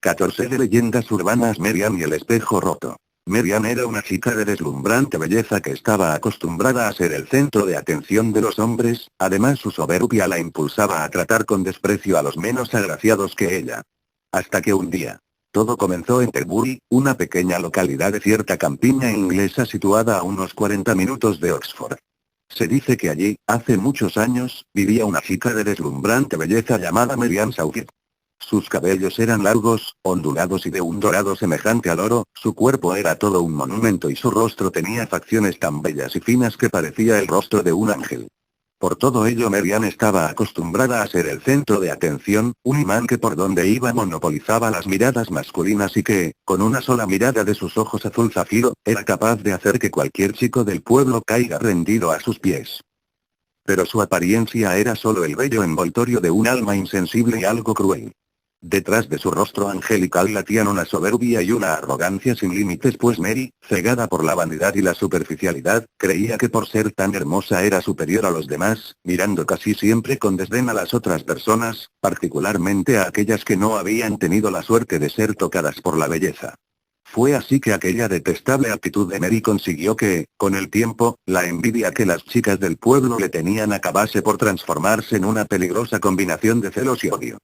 14 de leyendas urbanas. Merian y el espejo roto. Merian era una chica de deslumbrante belleza que estaba acostumbrada a ser el centro de atención de los hombres, además su soberbia la impulsaba a tratar con desprecio a los menos agraciados que ella. Hasta que un día. Todo comenzó en Terbury, una pequeña localidad de cierta campiña inglesa situada a unos 40 minutos de Oxford. Se dice que allí, hace muchos años, vivía una chica de deslumbrante belleza llamada Merian Southgate. Sus cabellos eran largos, ondulados y de un dorado semejante al oro, su cuerpo era todo un monumento y su rostro tenía facciones tan bellas y finas que parecía el rostro de un ángel. Por todo ello Merian estaba acostumbrada a ser el centro de atención, un imán que por donde iba monopolizaba las miradas masculinas y que, con una sola mirada de sus ojos azul zafiro, era capaz de hacer que cualquier chico del pueblo caiga rendido a sus pies. Pero su apariencia era solo el bello envoltorio de un alma insensible y algo cruel. Detrás de su rostro angelical latían una soberbia y una arrogancia sin límites, pues Mary, cegada por la vanidad y la superficialidad, creía que por ser tan hermosa era superior a los demás, mirando casi siempre con desdén a las otras personas, particularmente a aquellas que no habían tenido la suerte de ser tocadas por la belleza. Fue así que aquella detestable actitud de Mary consiguió que, con el tiempo, la envidia que las chicas del pueblo le tenían acabase por transformarse en una peligrosa combinación de celos y odio.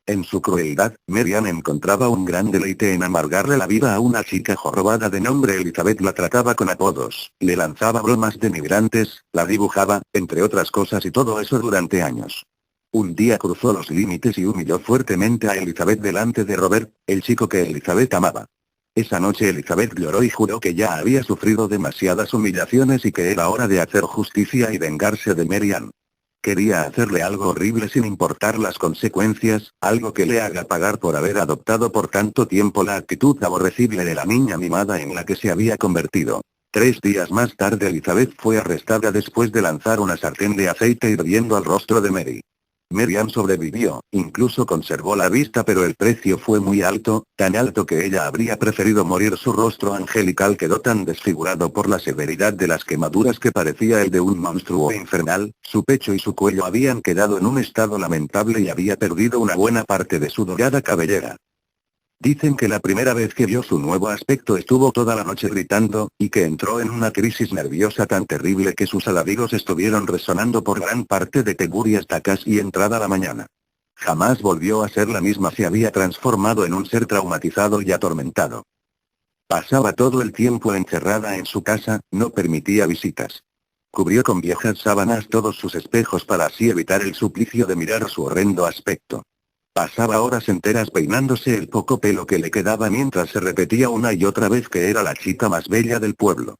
En su crueldad, Merian encontraba un gran deleite en amargarle la vida a una chica jorobada de nombre Elizabeth. La trataba con apodos, le lanzaba bromas denigrantes, la dibujaba, entre otras cosas, y todo eso durante años. Un día cruzó los límites y humilló fuertemente a Elizabeth delante de Robert, el chico que Elizabeth amaba. Esa noche Elizabeth lloró y juró que ya había sufrido demasiadas humillaciones y que era hora de hacer justicia y vengarse de Merian. Quería hacerle algo horrible sin importar las consecuencias, algo que le haga pagar por haber adoptado por tanto tiempo la actitud aborrecible de la niña mimada en la que se había convertido. 3 días más tarde Elizabeth fue arrestada después de lanzar una sartén de aceite hirviendo al rostro de Mary. Merian sobrevivió, incluso conservó la vista, pero el precio fue muy alto, tan alto que ella habría preferido morir. Su rostro angelical quedó tan desfigurado por la severidad de las quemaduras que parecía el de un monstruo infernal, su pecho y su cuello habían quedado en un estado lamentable y había perdido una buena parte de su dorada cabellera. Dicen que la primera vez que vio su nuevo aspecto estuvo toda la noche gritando, y que entró en una crisis nerviosa tan terrible que sus alaridos estuvieron resonando por gran parte de Terbury hasta casi entrada la mañana. Jamás volvió a ser la misma, se había transformado en un ser traumatizado y atormentado. Pasaba todo el tiempo encerrada en su casa, no permitía visitas. Cubrió con viejas sábanas todos sus espejos para así evitar el suplicio de mirar su horrendo aspecto. Pasaba horas enteras peinándose el poco pelo que le quedaba mientras se repetía una y otra vez que era la chica más bella del pueblo.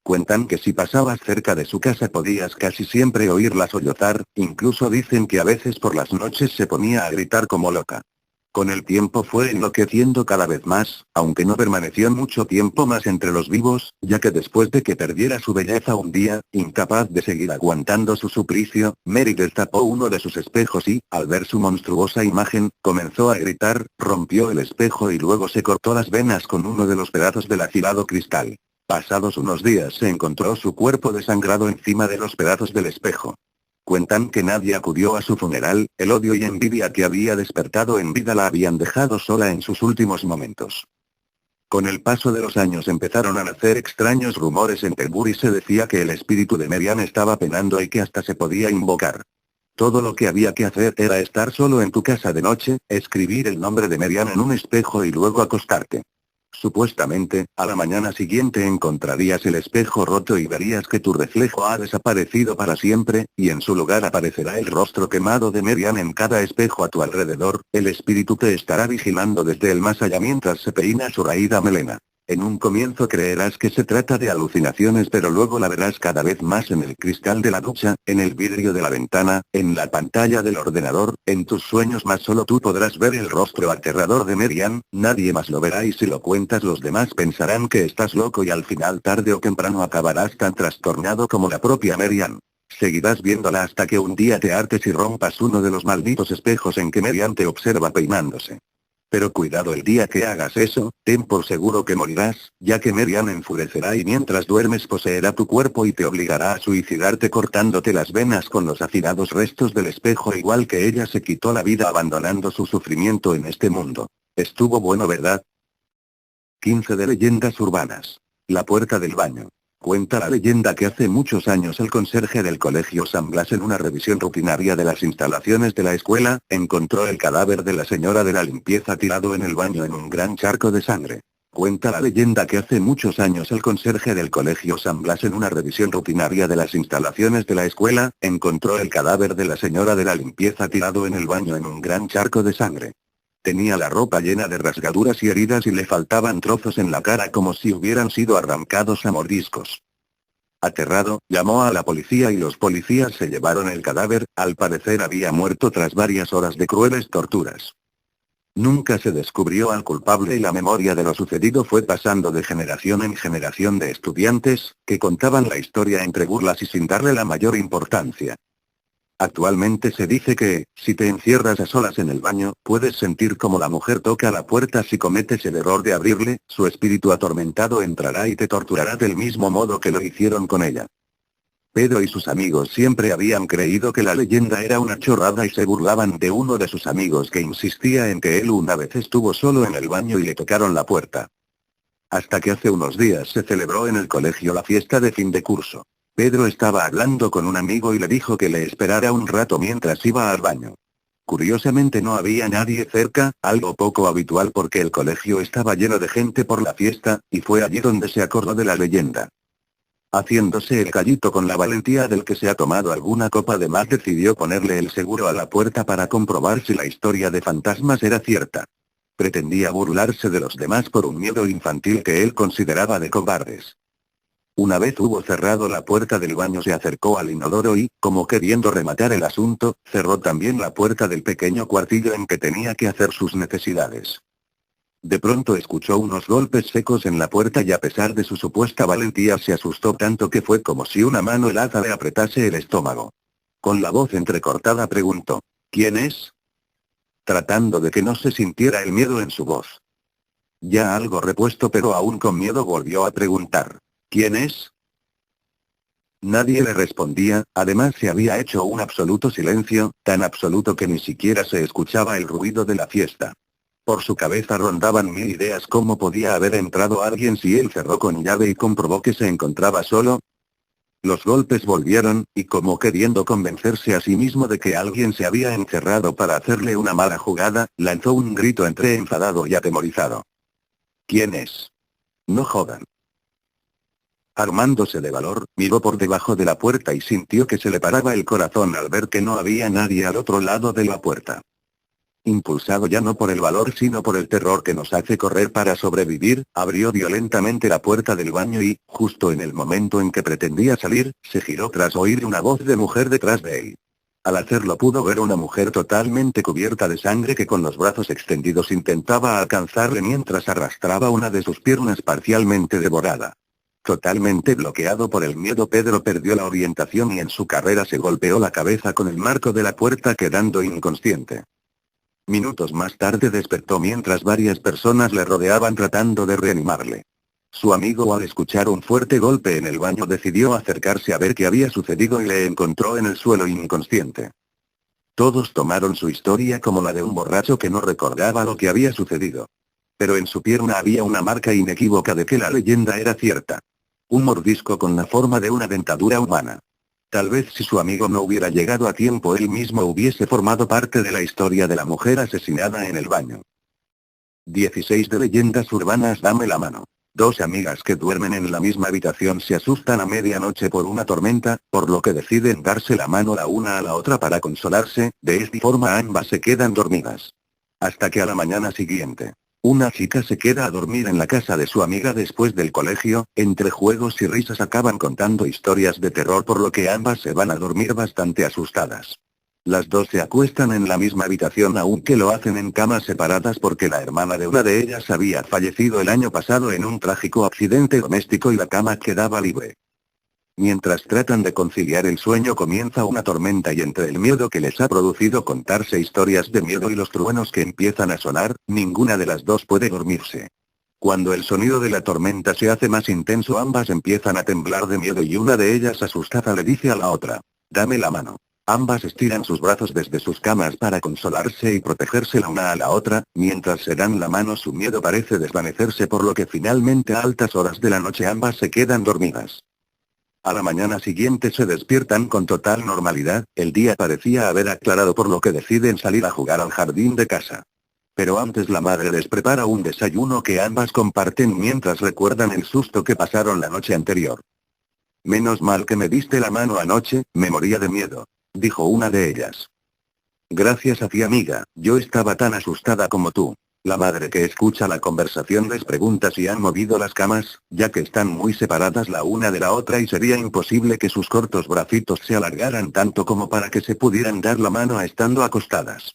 Cuentan que si pasabas cerca de su casa podías casi siempre oírla sollozar, incluso dicen que a veces por las noches se ponía a gritar como loca. Con el tiempo fue enloqueciendo cada vez más, aunque no permaneció mucho tiempo más entre los vivos, ya que después de que perdiera su belleza un día, incapaz de seguir aguantando su suplicio, Mary destapó uno de sus espejos y, al ver su monstruosa imagen, comenzó a gritar, rompió el espejo y luego se cortó las venas con uno de los pedazos del afilado cristal. Pasados unos días se encontró su cuerpo desangrado encima de los pedazos del espejo. Cuentan que nadie acudió a su funeral, el odio y envidia que había despertado en vida la habían dejado sola en sus últimos momentos. Con el paso de los años empezaron a nacer extraños rumores en Terbury. Se decía que el espíritu de Merian estaba penando y que hasta se podía invocar. Todo lo que había que hacer era estar solo en tu casa de noche, escribir el nombre de Merian en un espejo y luego acostarte. Supuestamente, a la mañana siguiente encontrarías el espejo roto y verías que tu reflejo ha desaparecido para siempre, y en su lugar aparecerá el rostro quemado de Merian en cada espejo a tu alrededor. El espíritu te estará vigilando desde el más allá mientras se peina su raída melena. En un comienzo creerás que se trata de alucinaciones, pero luego la verás cada vez más en el cristal de la ducha, en el vidrio de la ventana, en la pantalla del ordenador, en tus sueños más solo tú podrás ver el rostro aterrador de Merian, nadie más lo verá, y si lo cuentas los demás pensarán que estás loco y al final tarde o temprano acabarás tan trastornado como la propia Merian. Seguirás viéndola hasta que un día te hartes y rompas uno de los malditos espejos en que Merian te observa peinándose. Pero cuidado el día que hagas eso, ten por seguro que morirás, ya que Merian enfurecerá y mientras duermes poseerá tu cuerpo y te obligará a suicidarte cortándote las venas con los afilados restos del espejo, igual que ella se quitó la vida abandonando su sufrimiento en este mundo. Estuvo bueno, ¿verdad? 15 de leyendas urbanas. La puerta del baño. Cuenta la leyenda que hace muchos años el conserje del colegio San Blas, en una revisión rutinaria de las instalaciones de la escuela, encontró el cadáver de la señora de la limpieza tirado en el baño en un gran charco de sangre. Cuenta la leyenda que hace muchos años el conserje del colegio San Blas, en una revisión rutinaria de las instalaciones de la escuela, encontró el cadáver de la señora de la limpieza tirado en el baño en un gran charco de sangre. Tenía la ropa llena de rasgaduras y heridas y le faltaban trozos en la cara como si hubieran sido arrancados a mordiscos. Aterrado, llamó a la policía y los policías se llevaron el cadáver. Al parecer había muerto tras varias horas de crueles torturas. Nunca se descubrió al culpable y la memoria de lo sucedido fue pasando de generación en generación de estudiantes, que contaban la historia entre burlas y sin darle la mayor importancia. Actualmente se dice que, si te encierras a solas en el baño, puedes sentir como la mujer toca la puerta. Si cometes el error de abrirle, su espíritu atormentado entrará y te torturará del mismo modo que lo hicieron con ella. Pedro y sus amigos siempre habían creído que la leyenda era una chorrada y se burlaban de uno de sus amigos que insistía en que él una vez estuvo solo en el baño y le tocaron la puerta. Hasta que hace unos días se celebró en el colegio la fiesta de fin de curso. Pedro estaba hablando con un amigo y le dijo que le esperara un rato mientras iba al baño. Curiosamente no había nadie cerca, algo poco habitual porque el colegio estaba lleno de gente por la fiesta, y fue allí donde se acordó de la leyenda. Haciéndose el gallito con la valentía del que se ha tomado alguna copa de más, decidió ponerle el seguro a la puerta para comprobar si la historia de fantasmas era cierta. Pretendía burlarse de los demás por un miedo infantil que él consideraba de cobardes. Una vez hubo cerrado la puerta del baño, se acercó al inodoro y, como queriendo rematar el asunto, cerró también la puerta del pequeño cuartillo en que tenía que hacer sus necesidades. De pronto escuchó unos golpes secos en la puerta y, a pesar de su supuesta valentía, se asustó tanto que fue como si una mano helada le apretase el estómago. Con la voz entrecortada preguntó: ¿Quién es? Tratando de que no se sintiera el miedo en su voz. Ya algo repuesto pero aún con miedo, volvió a preguntar: ¿Quién es? Nadie le respondía, además se había hecho un absoluto silencio, tan absoluto que ni siquiera se escuchaba el ruido de la fiesta. Por su cabeza rondaban mil ideas: ¿cómo podía haber entrado alguien si él cerró con llave y comprobó que se encontraba solo? Los golpes volvieron, y como queriendo convencerse a sí mismo de que alguien se había encerrado para hacerle una mala jugada, lanzó un grito entre enfadado y atemorizado. ¿Quién es? No jodan. Armándose de valor, miró por debajo de la puerta y sintió que se le paraba el corazón al ver que no había nadie al otro lado de la puerta. Impulsado ya no por el valor sino por el terror que nos hace correr para sobrevivir, abrió violentamente la puerta del baño y, justo en el momento en que pretendía salir, se giró tras oír una voz de mujer detrás de él. Al hacerlo pudo ver una mujer totalmente cubierta de sangre que con los brazos extendidos intentaba alcanzarle mientras arrastraba una de sus piernas parcialmente devorada. Totalmente bloqueado por el miedo, Pedro perdió la orientación y en su carrera se golpeó la cabeza con el marco de la puerta, quedando inconsciente. Minutos más tarde despertó mientras varias personas le rodeaban tratando de reanimarle. Su amigo, al escuchar un fuerte golpe en el baño, decidió acercarse a ver qué había sucedido y le encontró en el suelo inconsciente. Todos tomaron su historia como la de un borracho que no recordaba lo que había sucedido. Pero en su pierna había una marca inequívoca de que la leyenda era cierta. Un mordisco con la forma de una dentadura humana. Tal vez si su amigo no hubiera llegado a tiempo, él mismo hubiese formado parte de la historia de la mujer asesinada en el baño. 16 de leyendas urbanas. Dame la mano. Dos amigas que duermen en la misma habitación se asustan a medianoche por una tormenta, por lo que deciden darse la mano la una a la otra para consolarse. De esta forma ambas se quedan dormidas. Hasta que a la mañana siguiente, una chica se queda a dormir en la casa de su amiga después del colegio. Entre juegos y risas acaban contando historias de terror, por lo que ambas se van a dormir bastante asustadas. Las dos se acuestan en la misma habitación, aunque lo hacen en camas separadas porque la hermana de una de ellas había fallecido el año pasado en un trágico accidente doméstico y la cama quedaba libre. Mientras tratan de conciliar el sueño, comienza una tormenta y entre el miedo que les ha producido contarse historias de miedo y los truenos que empiezan a sonar, ninguna de las dos puede dormirse. Cuando el sonido de la tormenta se hace más intenso, ambas empiezan a temblar de miedo y una de ellas, asustada, le dice a la otra: «Dame la mano». Ambas estiran sus brazos desde sus camas para consolarse y protegerse la una a la otra, mientras se dan la mano su miedo parece desvanecerse por lo que finalmente a altas horas de la noche ambas se quedan dormidas. A la mañana siguiente se despiertan con total normalidad, el día parecía haber aclarado por lo que deciden salir a jugar al jardín de casa. Pero antes la madre les prepara un desayuno que ambas comparten mientras recuerdan el susto que pasaron la noche anterior. Menos mal que me diste la mano anoche, me moría de miedo, dijo una de ellas. Gracias a ti amiga, yo estaba tan asustada como tú. La madre que escucha la conversación les pregunta si han movido las camas, ya que están muy separadas la una de la otra y sería imposible que sus cortos bracitos se alargaran tanto como para que se pudieran dar la mano estando acostadas.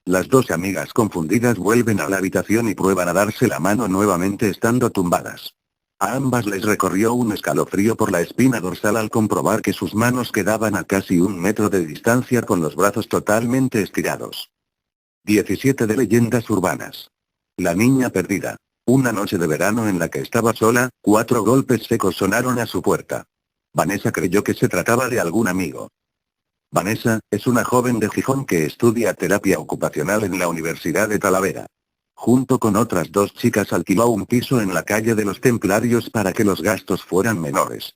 Las dos amigas confundidas vuelven a la habitación y prueban a darse la mano nuevamente estando tumbadas. A ambas les recorrió un escalofrío por la espina dorsal al comprobar que sus manos quedaban a casi 1 metro de distancia con los brazos totalmente estirados. 17 de leyendas urbanas. La niña perdida. Una noche de verano en la que estaba sola, 4 golpes secos sonaron a su puerta. Vanessa creyó que se trataba de algún amigo. Vanessa, es una joven de Gijón que estudia terapia ocupacional en la Universidad de Talavera. Junto con otras 2 chicas alquiló un piso en la calle de los Templarios para que los gastos fueran menores.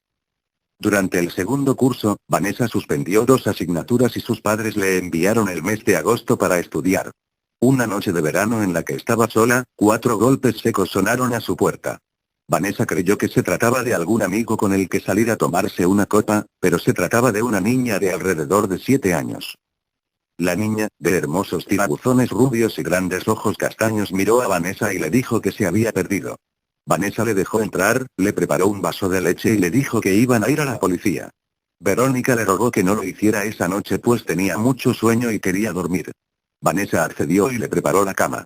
Durante el segundo curso, Vanessa suspendió 2 asignaturas y sus padres le enviaron el mes de agosto para estudiar. Una noche de verano en la que estaba sola, 4 golpes secos sonaron a su puerta. Vanessa creyó que se trataba de algún amigo con el que salir a tomarse una copa, pero se trataba de una niña de alrededor de 7 años. La niña, de hermosos tirabuzones rubios y grandes ojos castaños, miró a Vanessa y le dijo que se había perdido. Vanessa le dejó entrar, le preparó un vaso de leche y le dijo que iban a ir a la policía. Verónica le rogó que no lo hiciera esa noche pues tenía mucho sueño y quería dormir. Vanessa accedió y le preparó la cama.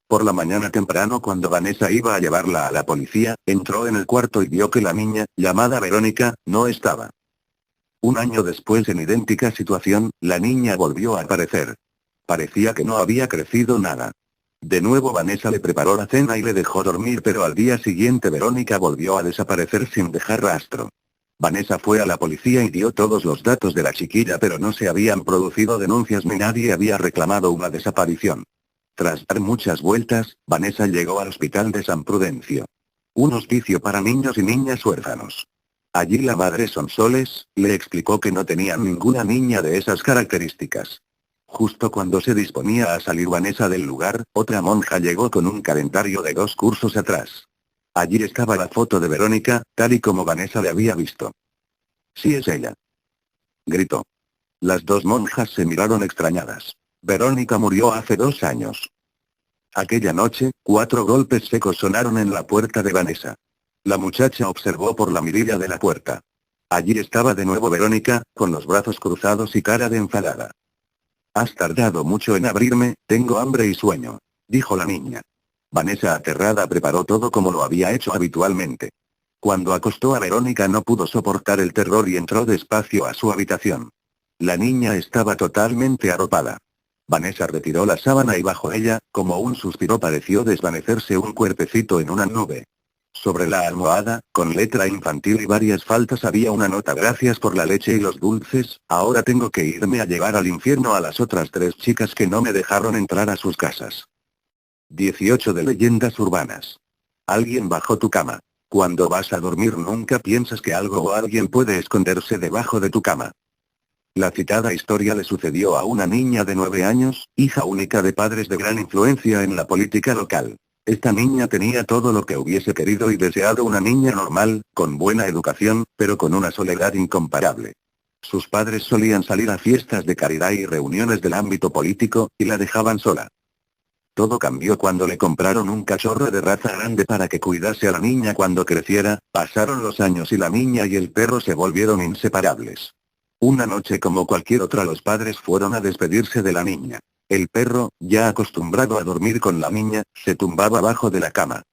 Por la mañana temprano cuando Vanessa iba a llevarla a la policía, entró en el cuarto y vio que la niña, llamada Verónica, no estaba. Un año después en idéntica situación, la niña volvió a aparecer. Parecía que no había crecido nada. De nuevo Vanessa le preparó la cena y le dejó dormir pero al día siguiente Verónica volvió a desaparecer sin dejar rastro. Vanessa fue a la policía y dio todos los datos de la chiquilla pero no se habían producido denuncias ni nadie había reclamado una desaparición. Tras dar muchas vueltas, Vanessa llegó al hospital de San Prudencio. Un hospicio para niños y niñas huérfanos. Allí la madre Sonsoles, le explicó que no tenían ninguna niña de esas características. Justo cuando se disponía a salir Vanessa del lugar, otra monja llegó con un calendario de 2 cursos atrás. Allí estaba la foto de Verónica, tal y como Vanessa le había visto. Sí es ella. Gritó. Las 2 monjas se miraron extrañadas. Verónica murió hace 2 años. Aquella noche, 4 golpes secos sonaron en la puerta de Vanessa. La muchacha observó por la mirilla de la puerta. Allí estaba de nuevo Verónica, con los brazos cruzados y cara de enfadada. Has tardado mucho en abrirme, tengo hambre y sueño, dijo la niña. Vanessa aterrada preparó todo como lo había hecho habitualmente. Cuando acostó a Verónica no pudo soportar el terror y entró despacio a su habitación. La niña estaba totalmente arropada. Vanessa retiró la sábana y bajo ella, como un suspiro pareció desvanecerse un cuerpecito en una nube. Sobre la almohada, con letra infantil y varias faltas había una nota: gracias por la leche y los dulces, ahora tengo que irme a llevar al infierno a las otras 3 chicas que no me dejaron entrar a sus casas. 18 de leyendas urbanas. Alguien bajó tu cama. Cuando vas a dormir nunca piensas que algo o alguien puede esconderse debajo de tu cama. La citada historia le sucedió a una niña de 9 años, hija única de padres de gran influencia en la política local. Esta niña tenía todo lo que hubiese querido y deseado una niña normal, con buena educación, pero con una soledad incomparable. Sus padres solían salir a fiestas de caridad y reuniones del ámbito político, y la dejaban sola. Todo cambió cuando le compraron un cachorro de raza grande para que cuidase a la niña cuando creciera. Pasaron los años y la niña y el perro se volvieron inseparables. Una noche como cualquier otra los padres fueron a despedirse de la niña. El perro, ya acostumbrado a dormir con la niña, se tumbaba abajo de la cama.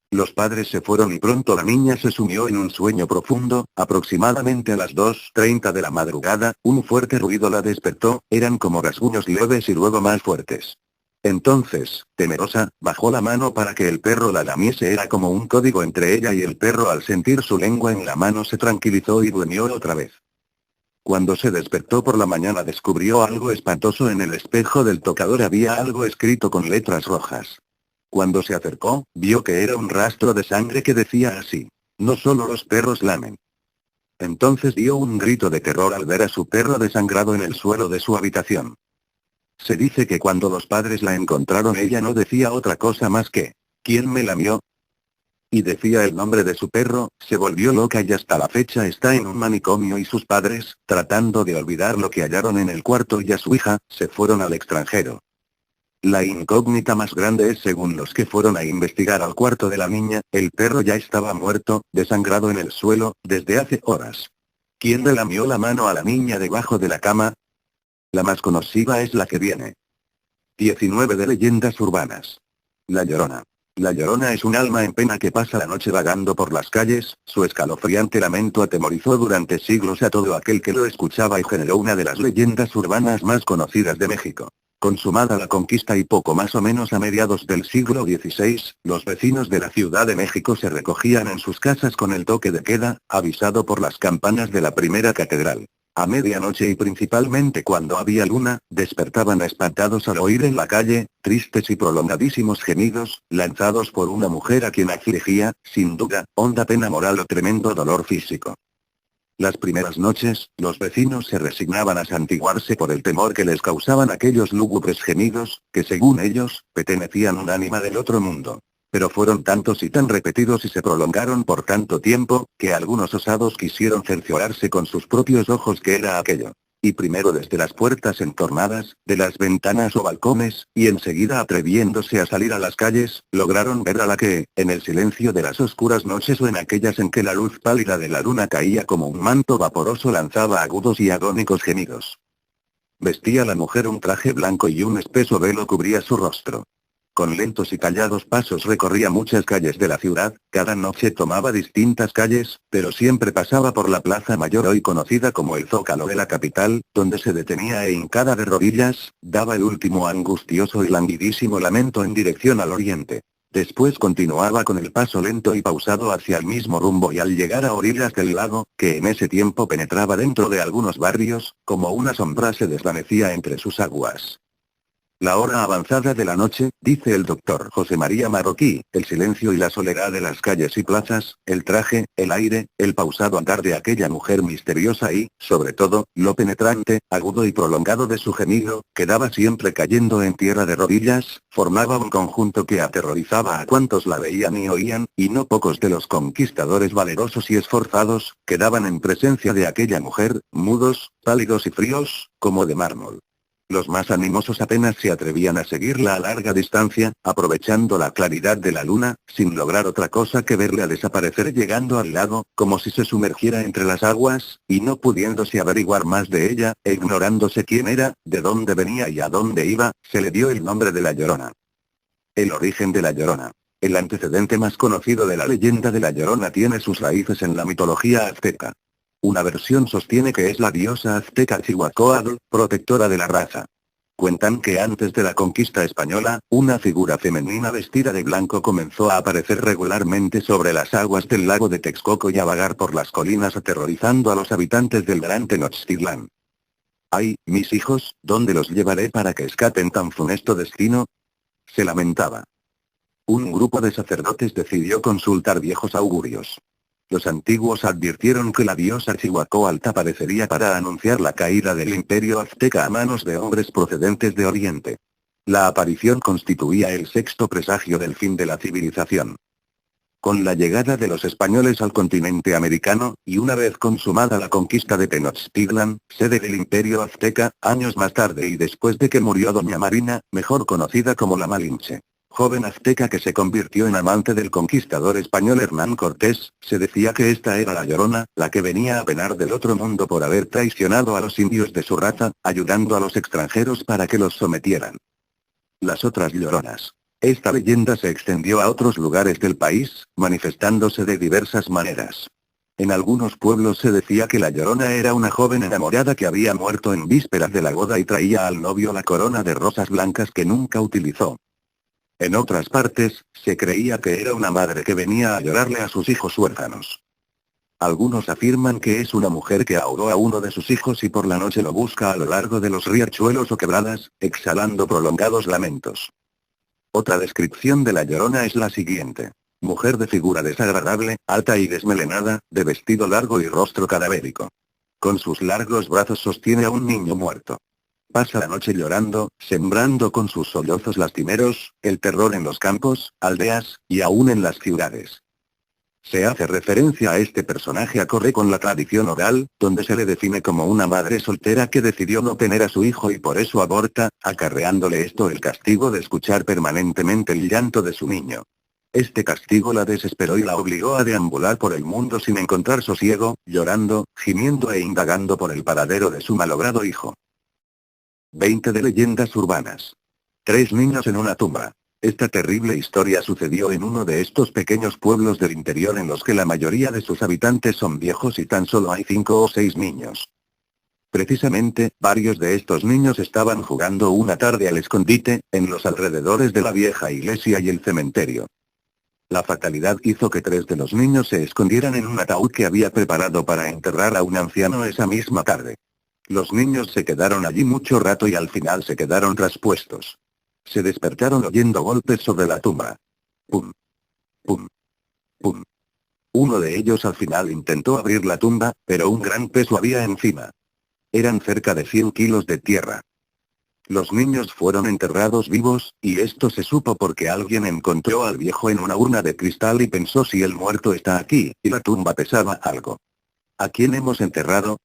Los padres se fueron y pronto la niña se sumió en un sueño profundo. Aproximadamente a las 2:30 de la madrugada, un fuerte ruido la despertó, eran como rasguños leves y luego más fuertes. Entonces, temerosa, bajó la mano para que el perro la lamiese. Era como un código entre ella y el perro. Al sentir su lengua en la mano se tranquilizó y durmió otra vez. Cuando se despertó por la mañana descubrió algo espantoso en el espejo del tocador, había algo escrito con letras rojas. Cuando se acercó, vio que era un rastro de sangre que decía así: no solo los perros lamen. Entonces dio un grito de terror al ver a su perro desangrado en el suelo de su habitación. Se dice que cuando los padres la encontraron ella no decía otra cosa más que: ¿quién me lamió? Y decía el nombre de su perro. Se volvió loca y hasta la fecha está en un manicomio y sus padres, tratando de olvidar lo que hallaron en el cuarto y a su hija, se fueron al extranjero. La incógnita más grande es, según los que fueron a investigar al cuarto de la niña, el perro ya estaba muerto, desangrado en el suelo, desde hace horas. ¿Quién le lamió la mano a la niña debajo de la cama? La más conocida es la que viene. 19 de leyendas urbanas. La Llorona. La Llorona es un alma en pena que pasa la noche vagando por las calles. Su escalofriante lamento atemorizó durante siglos a todo aquel que lo escuchaba y generó una de las leyendas urbanas más conocidas de México. Consumada la conquista y poco más o menos a mediados del siglo XVI, los vecinos de la Ciudad de México se recogían en sus casas con el toque de queda, avisado por las campanas de la primera catedral. A medianoche y principalmente cuando había luna, despertaban espantados al oír en la calle, tristes y prolongadísimos gemidos, lanzados por una mujer a quien afligía, sin duda, honda pena moral o tremendo dolor físico. Las primeras noches, los vecinos se resignaban a santiguarse por el temor que les causaban aquellos lúgubres gemidos, que según ellos, pertenecían a un ánima del otro mundo. Pero fueron tantos y tan repetidos y se prolongaron por tanto tiempo, que algunos osados quisieron cerciorarse con sus propios ojos qué era aquello. Y primero desde las puertas entornadas, de las ventanas o balcones, y enseguida atreviéndose a salir a las calles, lograron ver a la que, en el silencio de las oscuras noches o en aquellas en que la luz pálida de la luna caía como un manto vaporoso, lanzaba agudos y agónicos gemidos. Vestía la mujer un traje blanco y un espeso velo cubría su rostro. Con lentos y callados pasos recorría muchas calles de la ciudad, cada noche tomaba distintas calles, pero siempre pasaba por la Plaza Mayor, hoy conocida como el Zócalo de la capital, donde se detenía e hincada de rodillas, daba el último angustioso y languidísimo lamento en dirección al oriente. Después continuaba con el paso lento y pausado hacia el mismo rumbo y al llegar a orillas del lago, que en ese tiempo penetraba dentro de algunos barrios, como una sombra se desvanecía entre sus aguas. La hora avanzada de la noche, dice el doctor José María Marroquí, el silencio y la soledad de las calles y plazas, el traje, el aire, el pausado andar de aquella mujer misteriosa y, sobre todo, lo penetrante, agudo y prolongado de su gemido, que daba siempre cayendo en tierra de rodillas, formaba un conjunto que aterrorizaba a cuantos la veían y oían, y no pocos de los conquistadores valerosos y esforzados, quedaban en presencia de aquella mujer, mudos, pálidos y fríos, como de mármol. Los más animosos apenas se atrevían a seguirla a larga distancia, aprovechando la claridad de la luna, sin lograr otra cosa que verla desaparecer llegando al lago, como si se sumergiera entre las aguas, y no pudiéndose averiguar más de ella, e ignorándose quién era, de dónde venía y a dónde iba, se le dio el nombre de la Llorona. El origen de la Llorona. El antecedente más conocido de la leyenda de la Llorona tiene sus raíces en la mitología azteca. Una versión sostiene que es la diosa azteca Cihuacóatl, protectora de la raza. Cuentan que antes de la conquista española, una figura femenina vestida de blanco comenzó a aparecer regularmente sobre las aguas del lago de Texcoco y a vagar por las colinas aterrorizando a los habitantes del Gran Tenochtitlán. ¡Ay, mis hijos, dónde los llevaré para que escapen tan funesto destino!, se lamentaba. Un grupo de sacerdotes decidió consultar viejos augurios. Los antiguos advirtieron que la diosa Cihuacóatl aparecería para anunciar la caída del imperio azteca a manos de hombres procedentes de Oriente. La aparición constituía el sexto presagio del fin de la civilización. Con la llegada de los españoles al continente americano, y una vez consumada la conquista de Tenochtitlán, sede del imperio azteca, años más tarde y después de que murió doña Marina, mejor conocida como la Malinche, joven azteca que se convirtió en amante del conquistador español Hernán Cortés, se decía que esta era la Llorona, la que venía a penar del otro mundo por haber traicionado a los indios de su raza, ayudando a los extranjeros para que los sometieran. Las otras Lloronas. Esta leyenda se extendió a otros lugares del país, manifestándose de diversas maneras. En algunos pueblos se decía que la Llorona era una joven enamorada que había muerto en vísperas de la boda y traía al novio la corona de rosas blancas que nunca utilizó. En otras partes, se creía que era una madre que venía a llorarle a sus hijos huérfanos. Algunos afirman que es una mujer que ahogó a uno de sus hijos y por la noche lo busca a lo largo de los riachuelos o quebradas, exhalando prolongados lamentos. Otra descripción de la Llorona es la siguiente. Mujer de figura desagradable, alta y desmelenada, de vestido largo y rostro cadavérico. Con sus largos brazos sostiene a un niño muerto. Pasa la noche llorando, sembrando con sus sollozos lastimeros, el terror en los campos, aldeas, y aún en las ciudades. Se hace referencia a este personaje acorde con la tradición oral, donde se le define como una madre soltera que decidió no tener a su hijo y por eso aborta, acarreándole esto el castigo de escuchar permanentemente el llanto de su niño. Este castigo la desesperó y la obligó a deambular por el mundo sin encontrar sosiego, llorando, gimiendo e indagando por el paradero de su malogrado hijo. 20 de leyendas urbanas. 3 niños en una tumba. Esta terrible historia sucedió en uno de estos pequeños pueblos del interior en los que la mayoría de sus habitantes son viejos y tan solo hay 5 o 6 niños. Precisamente, varios de estos niños estaban jugando una tarde al escondite, en los alrededores de la vieja iglesia y el cementerio. La fatalidad hizo que 3 de los niños se escondieran en un ataúd que había preparado para enterrar a un anciano esa misma tarde. Los niños se quedaron allí mucho rato y al final se quedaron traspuestos. Se despertaron oyendo golpes sobre la tumba. Pum. Pum. Pum. Uno de ellos al final intentó abrir la tumba, pero un gran peso había encima. Eran cerca de 100 kilos de tierra. Los niños fueron enterrados vivos, y esto se supo porque alguien encontró al viejo en una urna de cristal y pensó si el muerto está aquí, y la tumba pesaba algo. ¿A quién hemos enterrado?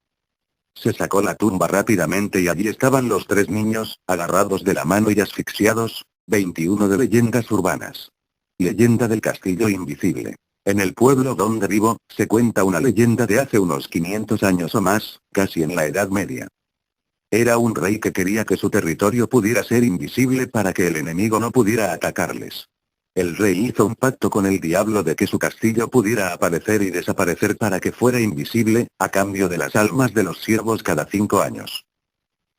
Se sacó la tumba rápidamente y allí estaban los 3 niños, agarrados de la mano y asfixiados. 21 de leyendas urbanas. Leyenda del castillo invisible. En el pueblo donde vivo, se cuenta una leyenda de hace unos 500 años o más, casi en la Edad Media. Era un rey que quería que su territorio pudiera ser invisible para que el enemigo no pudiera atacarles. El rey hizo un pacto con el diablo de que su castillo pudiera aparecer y desaparecer para que fuera invisible, a cambio de las almas de los siervos cada 5 años.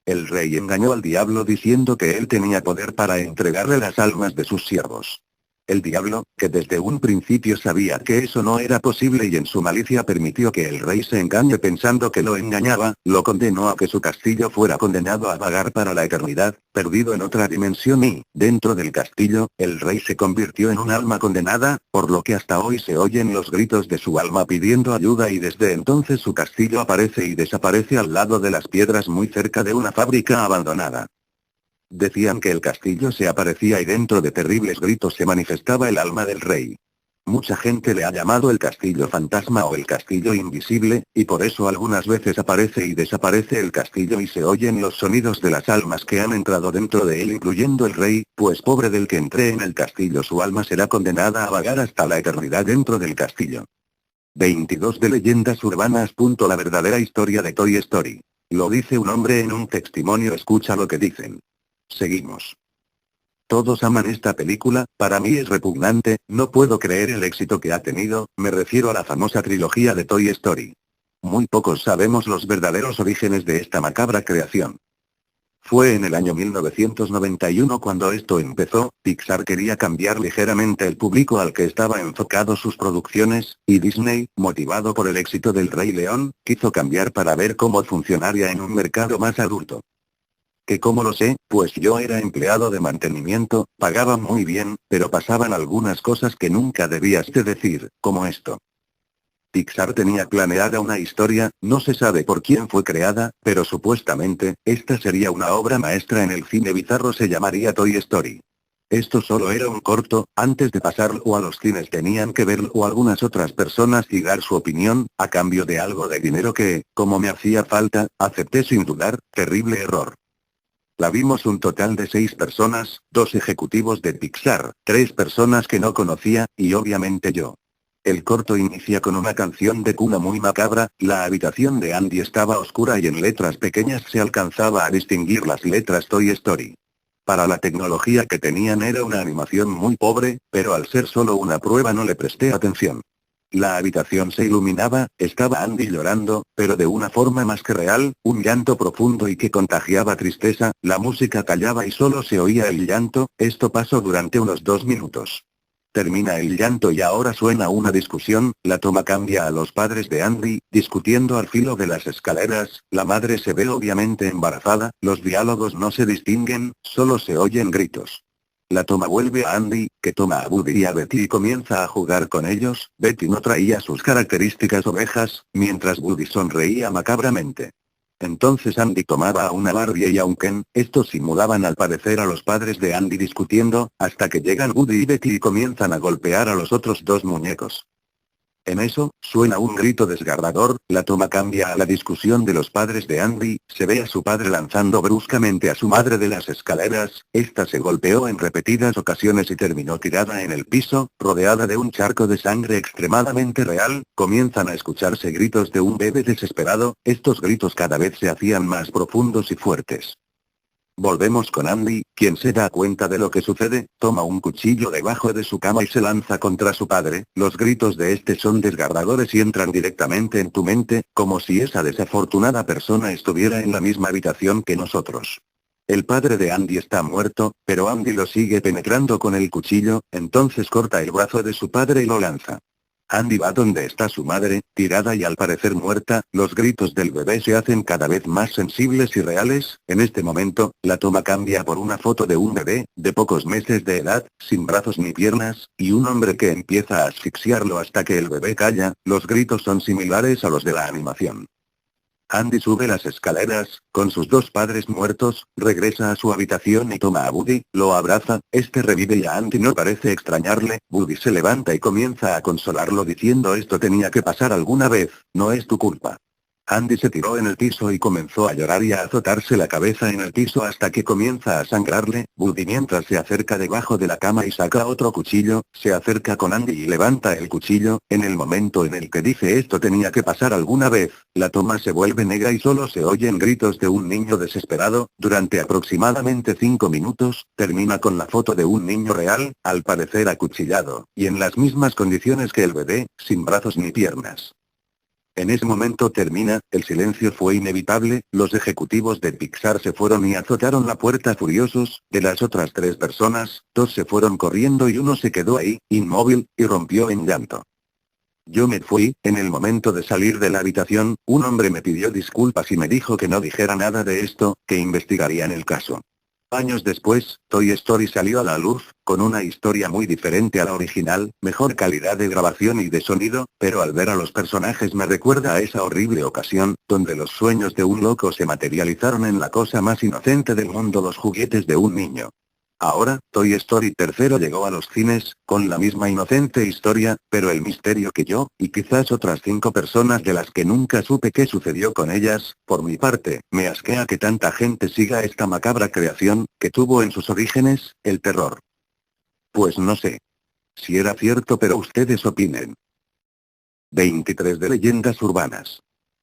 El rey engañó al diablo diciendo que él tenía poder para entregarle las almas de sus siervos. El diablo, que desde un principio sabía que eso no era posible y en su malicia permitió que el rey se engañe pensando que lo engañaba, lo condenó a que su castillo fuera condenado a vagar para la eternidad, perdido en otra dimensión y, dentro del castillo, el rey se convirtió en un alma condenada, por lo que hasta hoy se oyen los gritos de su alma pidiendo ayuda y desde entonces su castillo aparece y desaparece al lado de las piedras muy cerca de una fábrica abandonada. Decían que el castillo se aparecía y dentro de terribles gritos se manifestaba el alma del rey. Mucha gente le ha llamado el castillo fantasma o el castillo invisible, y por eso algunas veces aparece y desaparece el castillo y se oyen los sonidos de las almas que han entrado dentro de él incluyendo el rey, pues pobre del que entre en el castillo su alma será condenada a vagar hasta la eternidad dentro del castillo. 22 de leyendas urbanas. La verdadera historia de Toy Story. Lo dice un hombre en un testimonio, escucha lo que dicen. Seguimos. Todos aman esta película, para mí es repugnante, no puedo creer el éxito que ha tenido, me refiero a la famosa trilogía de Toy Story. Muy pocos sabemos los verdaderos orígenes de esta macabra creación. Fue en el año 1991 cuando esto empezó, Pixar quería cambiar ligeramente el público al que estaba enfocado sus producciones, y Disney, motivado por el éxito del Rey León, quiso cambiar para ver cómo funcionaría en un mercado más adulto. ¿Que cómo lo sé? Pues yo era empleado de mantenimiento, pagaban muy bien, pero pasaban algunas cosas que nunca debías de decir, como esto. Pixar tenía planeada una historia, no se sabe por quién fue creada, pero supuestamente, esta sería una obra maestra en el cine bizarro, se llamaría Toy Story. Esto solo era un corto, antes de pasarlo a los cines tenían que verlo algunas otras personas y dar su opinión, a cambio de algo de dinero que, como me hacía falta, acepté sin dudar, terrible error. La vimos un total de 6 personas, 2 ejecutivos de Pixar, 3 personas que no conocía, y obviamente yo. El corto inicia con una canción de cuna muy macabra, la habitación de Andy estaba oscura y en letras pequeñas se alcanzaba a distinguir las letras Toy Story. Para la tecnología que tenían era una animación muy pobre, pero al ser solo una prueba no le presté atención. La habitación se iluminaba, estaba Andy llorando, pero de una forma más que real, un llanto profundo y que contagiaba tristeza, la música callaba y solo se oía el llanto, esto pasó durante unos 2 minutos. Termina el llanto y ahora suena una discusión, la toma cambia a los padres de Andy, discutiendo al filo de las escaleras, la madre se ve obviamente embarazada, los diálogos no se distinguen, solo se oyen gritos. La toma vuelve a Andy, que toma a Buddy y a Betty y comienza a jugar con ellos, Betty no traía sus características ovejas, mientras Buddy sonreía macabramente. Entonces Andy tomaba a una Barbie y a un Ken, estos simulaban al parecer a los padres de Andy discutiendo, hasta que llegan Woody y Betty y comienzan a golpear a los otros dos muñecos. En eso, suena un grito desgarrador, la toma cambia a la discusión de los padres de Andy, se ve a su padre lanzando bruscamente a su madre de las escaleras, esta se golpeó en repetidas ocasiones y terminó tirada en el piso, rodeada de un charco de sangre extremadamente real, comienzan a escucharse gritos de un bebé desesperado, estos gritos cada vez se hacían más profundos y fuertes. Volvemos con Andy, quien se da cuenta de lo que sucede, toma un cuchillo debajo de su cama y se lanza contra su padre, los gritos de este son desgarradores y entran directamente en tu mente, como si esa desafortunada persona estuviera en la misma habitación que nosotros. El padre de Andy está muerto, pero Andy lo sigue penetrando con el cuchillo, entonces corta el brazo de su padre y lo lanza. Andy va donde está su madre, tirada y al parecer muerta, los gritos del bebé se hacen cada vez más sensibles y reales, en este momento, la toma cambia por una foto de un bebé, de pocos meses de edad, sin brazos ni piernas, y un hombre que empieza a asfixiarlo hasta que el bebé calla, los gritos son similares a los de la animación. Andy sube las escaleras, con sus dos padres muertos, regresa a su habitación y toma a Buddy, lo abraza, este revive y a Andy no parece extrañarle, Buddy se levanta y comienza a consolarlo diciendo esto tenía que pasar alguna vez, no es tu culpa. Andy se tiró en el piso y comenzó a llorar y a azotarse la cabeza en el piso hasta que comienza a sangrarle, Buddy mientras se acerca debajo de la cama y saca otro cuchillo, se acerca con Andy y levanta el cuchillo, en el momento en el que dice esto tenía que pasar alguna vez, la toma se vuelve negra y solo se oyen gritos de un niño desesperado, durante aproximadamente 5 minutos, termina con la foto de un niño real, al parecer acuchillado, y en las mismas condiciones que el bebé, sin brazos ni piernas. En ese momento termina, el silencio fue inevitable, los ejecutivos de Pixar se fueron y azotaron la puerta furiosos, de las otras 3 personas, 2 se fueron corriendo y uno se quedó ahí, inmóvil, y rompió en llanto. Yo me fui, en el momento de salir de la habitación, un hombre me pidió disculpas y me dijo que no dijera nada de esto, que investigarían el caso. Años después, Toy Story salió a la luz, con una historia muy diferente a la original, mejor calidad de grabación y de sonido, pero al ver a los personajes me recuerda a esa horrible ocasión, donde los sueños de un loco se materializaron en la cosa más inocente del mundo, los juguetes de un niño. Ahora, Toy Story 3 llegó a los cines, con la misma inocente historia, pero el misterio que yo, y quizás otras 5 personas de las que nunca supe qué sucedió con ellas, por mi parte, me asquea que tanta gente siga esta macabra creación, que tuvo en sus orígenes, el terror. Pues no sé. Si era cierto, pero ustedes opinen. 23 de leyendas urbanas.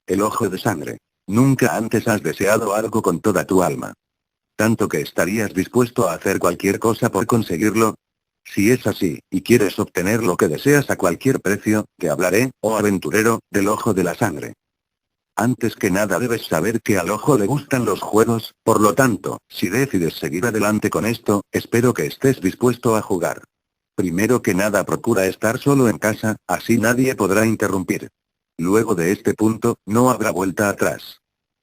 El ojo de sangre. Nunca antes has deseado algo con toda tu alma. Tanto que estarías dispuesto a hacer cualquier cosa por conseguirlo. Si es así, y quieres obtener lo que deseas a cualquier precio, te hablaré, oh aventurero, del ojo de la sangre. Antes que nada debes saber que al ojo le gustan los juegos, por lo tanto, si decides seguir adelante con esto, espero que estés dispuesto a jugar. Primero que nada procura estar solo en casa, así nadie podrá interrumpir. Luego de este punto, no habrá vuelta atrás.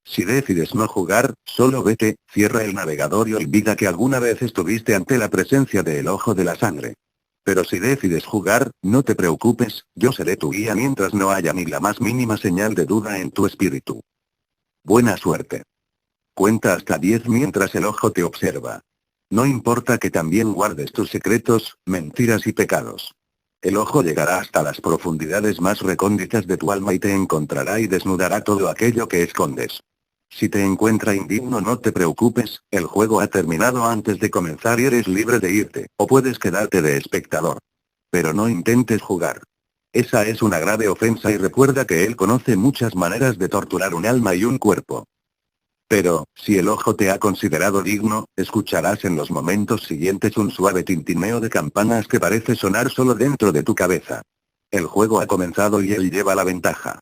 Si decides no jugar, solo vete, cierra el navegador y olvida que alguna vez estuviste ante la presencia del ojo de la sangre. Pero si decides jugar, no te preocupes, yo seré tu guía mientras no haya ni la más mínima señal de duda en tu espíritu. Buena suerte. Cuenta hasta 10 mientras el ojo te observa. No importa que también guardes tus secretos, mentiras y pecados. El ojo llegará hasta las profundidades más recónditas de tu alma y te encontrará y desnudará todo aquello que escondes. Si te encuentra indigno, no te preocupes, el juego ha terminado antes de comenzar y eres libre de irte, o puedes quedarte de espectador. Pero no intentes jugar. Esa es una grave ofensa y recuerda que él conoce muchas maneras de torturar un alma y un cuerpo. Pero, si el ojo te ha considerado digno, escucharás en los momentos siguientes un suave tintineo de campanas que parece sonar solo dentro de tu cabeza. El juego ha comenzado y él lleva la ventaja.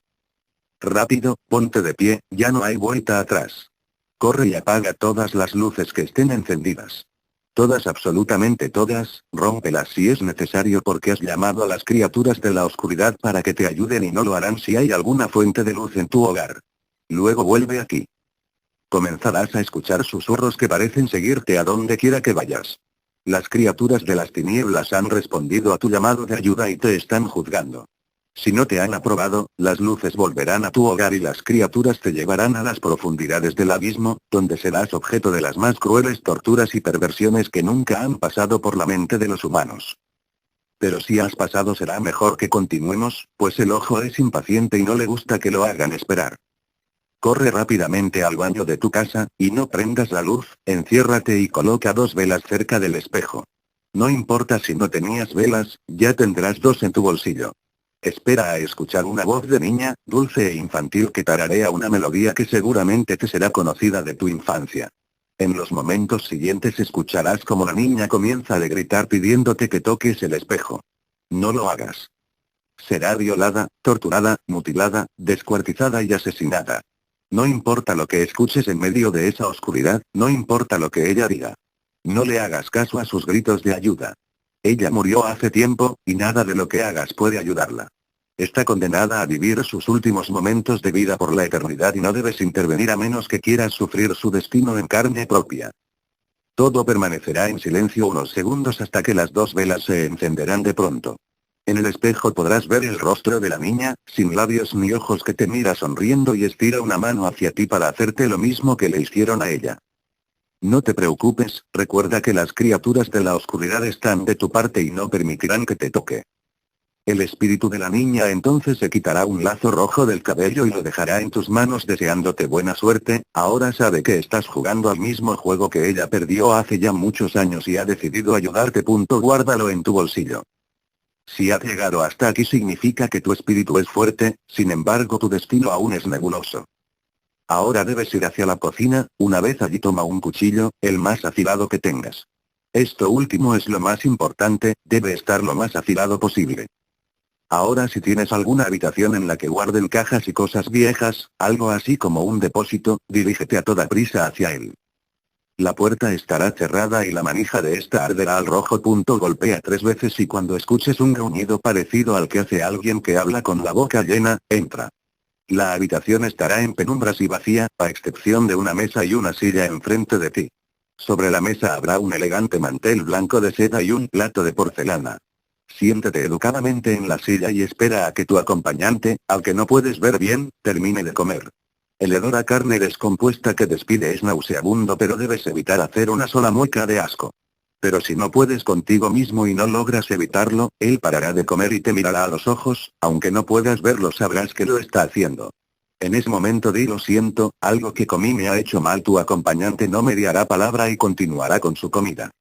Rápido, ponte de pie, ya no hay vuelta atrás. Corre y apaga todas las luces que estén encendidas. Todas, absolutamente todas, rómpelas si es necesario porque has llamado a las criaturas de la oscuridad para que te ayuden y no lo harán si hay alguna fuente de luz en tu hogar. Luego vuelve aquí. Comenzarás a escuchar susurros que parecen seguirte a donde quiera que vayas. Las criaturas de las tinieblas han respondido a tu llamado de ayuda y te están juzgando. Si no te han aprobado, las luces volverán a tu hogar y las criaturas te llevarán a las profundidades del abismo, donde serás objeto de las más crueles torturas y perversiones que nunca han pasado por la mente de los humanos. Pero si has pasado será mejor que continuemos, pues el ojo es impaciente y no le gusta que lo hagan esperar. Corre rápidamente al baño de tu casa, y no prendas la luz, enciérrate y coloca 2 velas cerca del espejo. No importa si no tenías velas, ya tendrás 2 en tu bolsillo. Espera a escuchar una voz de niña, dulce e infantil que tararea una melodía que seguramente te será conocida de tu infancia. En los momentos siguientes escucharás como la niña comienza a gritar pidiéndote que toques el espejo. No lo hagas. Será violada, torturada, mutilada, descuartizada y asesinada. No importa lo que escuches en medio de esa oscuridad, no importa lo que ella diga. No le hagas caso a sus gritos de ayuda. Ella murió hace tiempo, y nada de lo que hagas puede ayudarla. Está condenada a vivir sus últimos momentos de vida por la eternidad y no debes intervenir a menos que quieras sufrir su destino en carne propia. Todo permanecerá en silencio unos segundos hasta que las 2 velas se encenderán de pronto. En el espejo podrás ver el rostro de la niña, sin labios ni ojos, que te mira sonriendo y estira una mano hacia ti para hacerte lo mismo que le hicieron a ella. No te preocupes, recuerda que las criaturas de la oscuridad están de tu parte y no permitirán que te toque. El espíritu de la niña entonces se quitará un lazo rojo del cabello y lo dejará en tus manos deseándote buena suerte. Ahora sabe que estás jugando al mismo juego que ella perdió hace ya muchos años y ha decidido ayudarte. Guárdalo en tu bolsillo. Si has llegado hasta aquí significa que tu espíritu es fuerte, sin embargo tu destino aún es nebuloso. Ahora debes ir hacia la cocina, una vez allí toma un cuchillo, el más afilado que tengas. Esto último es lo más importante, debe estar lo más afilado posible. Ahora si tienes alguna habitación en la que guarden cajas y cosas viejas, algo así como un depósito, dirígete a toda prisa hacia él. La puerta estará cerrada y la manija de esta arderá al rojo. Golpea 3 veces y cuando escuches un gruñido parecido al que hace alguien que habla con la boca llena, entra. La habitación estará en penumbras y vacía, a excepción de una mesa y una silla enfrente de ti. Sobre la mesa habrá un elegante mantel blanco de seda y un plato de porcelana. Siéntate educadamente en la silla y espera a que tu acompañante, al que no puedes ver bien, termine de comer. El hedor a carne descompuesta que despide es nauseabundo, pero debes evitar hacer una sola mueca de asco. Pero si no puedes contigo mismo y no logras evitarlo, él parará de comer y te mirará a los ojos, aunque no puedas verlo sabrás que lo está haciendo. En ese momento di lo siento, algo que comí me ha hecho mal. Tu acompañante no mediará palabra y continuará con su comida.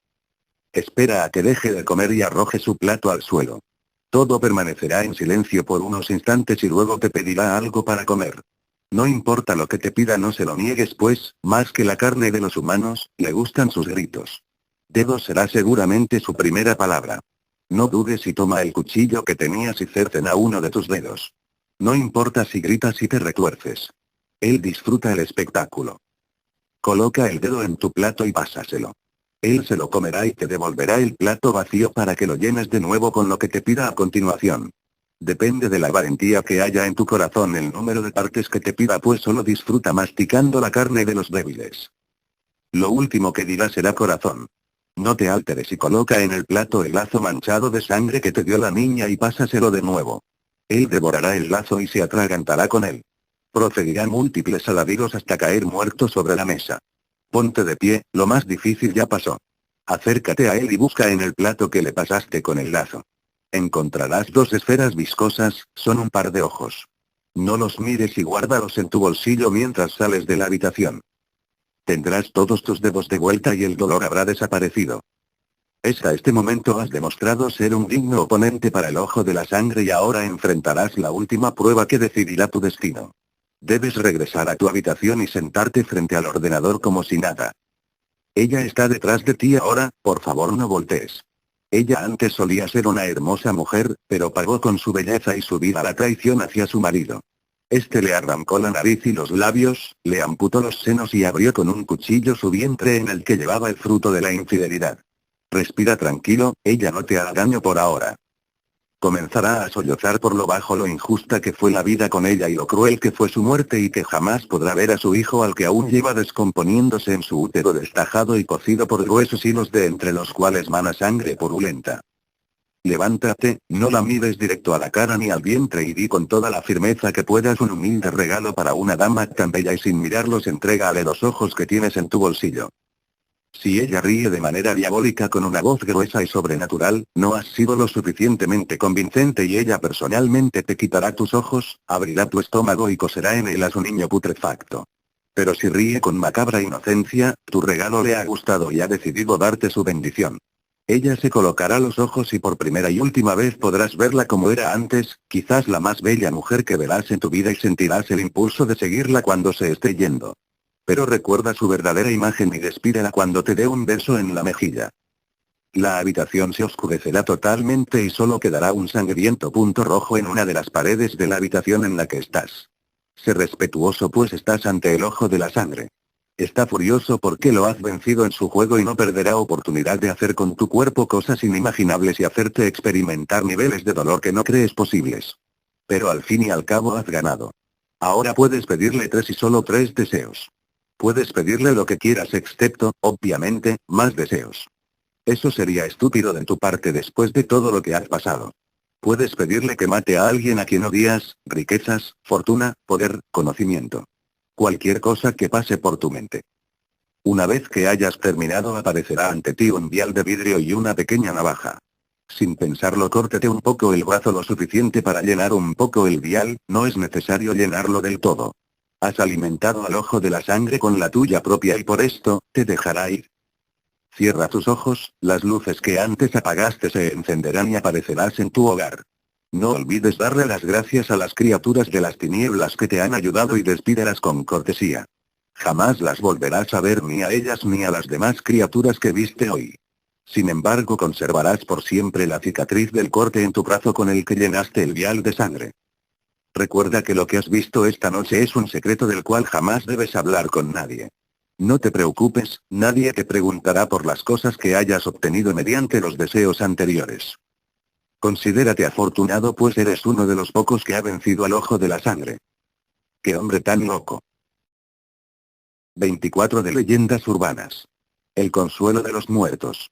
Espera a que deje de comer y arroje su plato al suelo. Todo permanecerá en silencio por unos instantes y luego te pedirá algo para comer. No importa lo que te pida, no se lo niegues, pues, más que la carne de los humanos, le gustan sus gritos. Dedo será seguramente su primera palabra. No dudes y toma el cuchillo que tenías y cercena uno de tus dedos. No importa si gritas y te retuerces. Él disfruta el espectáculo. Coloca el dedo en tu plato y pásaselo. Él se lo comerá y te devolverá el plato vacío para que lo llenes de nuevo con lo que te pida a continuación. Depende de la valentía que haya en tu corazón el número de partes que te pida, pues solo disfruta masticando la carne de los débiles. Lo último que dirá será corazón. No te alteres y coloca en el plato el lazo manchado de sangre que te dio la niña y pásaselo de nuevo. Él devorará el lazo y se atragantará con él. Proferirá múltiples alaridos hasta caer muerto sobre la mesa. Ponte de pie, lo más difícil ya pasó. Acércate a él y busca en el plato que le pasaste con el lazo. Encontrarás 2 esferas viscosas, son un par de ojos. No los mires y guárdalos en tu bolsillo mientras sales de la habitación. Tendrás todos tus dedos de vuelta y el dolor habrá desaparecido. Hasta este momento has demostrado ser un digno oponente para el ojo de la sangre y ahora enfrentarás la última prueba que decidirá tu destino. Debes regresar a tu habitación y sentarte frente al ordenador como si nada. Ella está detrás de ti ahora, por favor no voltees. Ella antes solía ser una hermosa mujer, pero pagó con su belleza y su vida la traición hacia su marido. Este le arrancó la nariz y los labios, le amputó los senos y abrió con un cuchillo su vientre en el que llevaba el fruto de la infidelidad. Respira tranquilo, ella no te hará daño por ahora. Comenzará a sollozar por lo bajo lo injusta que fue la vida con ella y lo cruel que fue su muerte y que jamás podrá ver a su hijo al que aún lleva descomponiéndose en su útero destajado y cocido por gruesos hilos de entre los cuales mana sangre purulenta. Levántate, no la mires directo a la cara ni al vientre y di con toda la firmeza que puedas un humilde regalo para una dama tan bella y sin mirarlos entrégale los ojos que tienes en tu bolsillo. Si ella ríe de manera diabólica con una voz gruesa y sobrenatural, no has sido lo suficientemente convincente y ella personalmente te quitará tus ojos, abrirá tu estómago y coserá en él a su niño putrefacto. Pero si ríe con macabra inocencia, tu regalo le ha gustado y ha decidido darte su bendición. Ella se colocará los ojos y por primera y última vez podrás verla como era antes, quizás la más bella mujer que verás en tu vida y sentirás el impulso de seguirla cuando se esté yendo. Pero recuerda su verdadera imagen y despídela cuando te dé un beso en la mejilla. La habitación se oscurecerá totalmente y solo quedará un sangriento punto rojo en una de las paredes de la habitación en la que estás. Sé respetuoso pues estás ante el ojo de la sangre. Está furioso porque lo has vencido en su juego y no perderá oportunidad de hacer con tu cuerpo cosas inimaginables y hacerte experimentar niveles de dolor que no crees posibles. Pero al fin y al cabo has ganado. Ahora puedes pedirle 3 y solo 3 deseos. Puedes pedirle lo que quieras excepto, obviamente, más deseos. Eso sería estúpido de tu parte después de todo lo que has pasado. Puedes pedirle que mate a alguien a quien odias, riquezas, fortuna, poder, conocimiento. Cualquier cosa que pase por tu mente. Una vez que hayas terminado aparecerá ante ti un vial de vidrio y una pequeña navaja. Sin pensarlo córtate un poco el brazo lo suficiente para llenar un poco el vial, no es necesario llenarlo del todo. Has alimentado al ojo de la sangre con la tuya propia y por esto, te dejará ir. Cierra tus ojos, las luces que antes apagaste se encenderán y aparecerás en tu hogar. No olvides darle las gracias a las criaturas de las tinieblas que te han ayudado y despídelas con cortesía. Jamás las volverás a ver ni a ellas ni a las demás criaturas que viste hoy. Sin embargo conservarás por siempre la cicatriz del corte en tu brazo con el que llenaste el vial de sangre. Recuerda que lo que has visto esta noche es un secreto del cual jamás debes hablar con nadie. No te preocupes, nadie te preguntará por las cosas que hayas obtenido mediante los deseos anteriores. Considérate afortunado pues eres uno de los pocos que ha vencido al ojo de la sangre. ¡Qué hombre tan loco! 24 de leyendas urbanas. El consuelo de los muertos.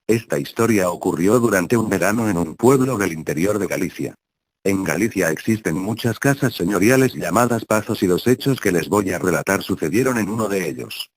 Esta historia ocurrió durante un verano en un pueblo del interior de Galicia. En Galicia existen muchas casas señoriales llamadas pazos y los hechos que les voy a relatar sucedieron en uno de ellos.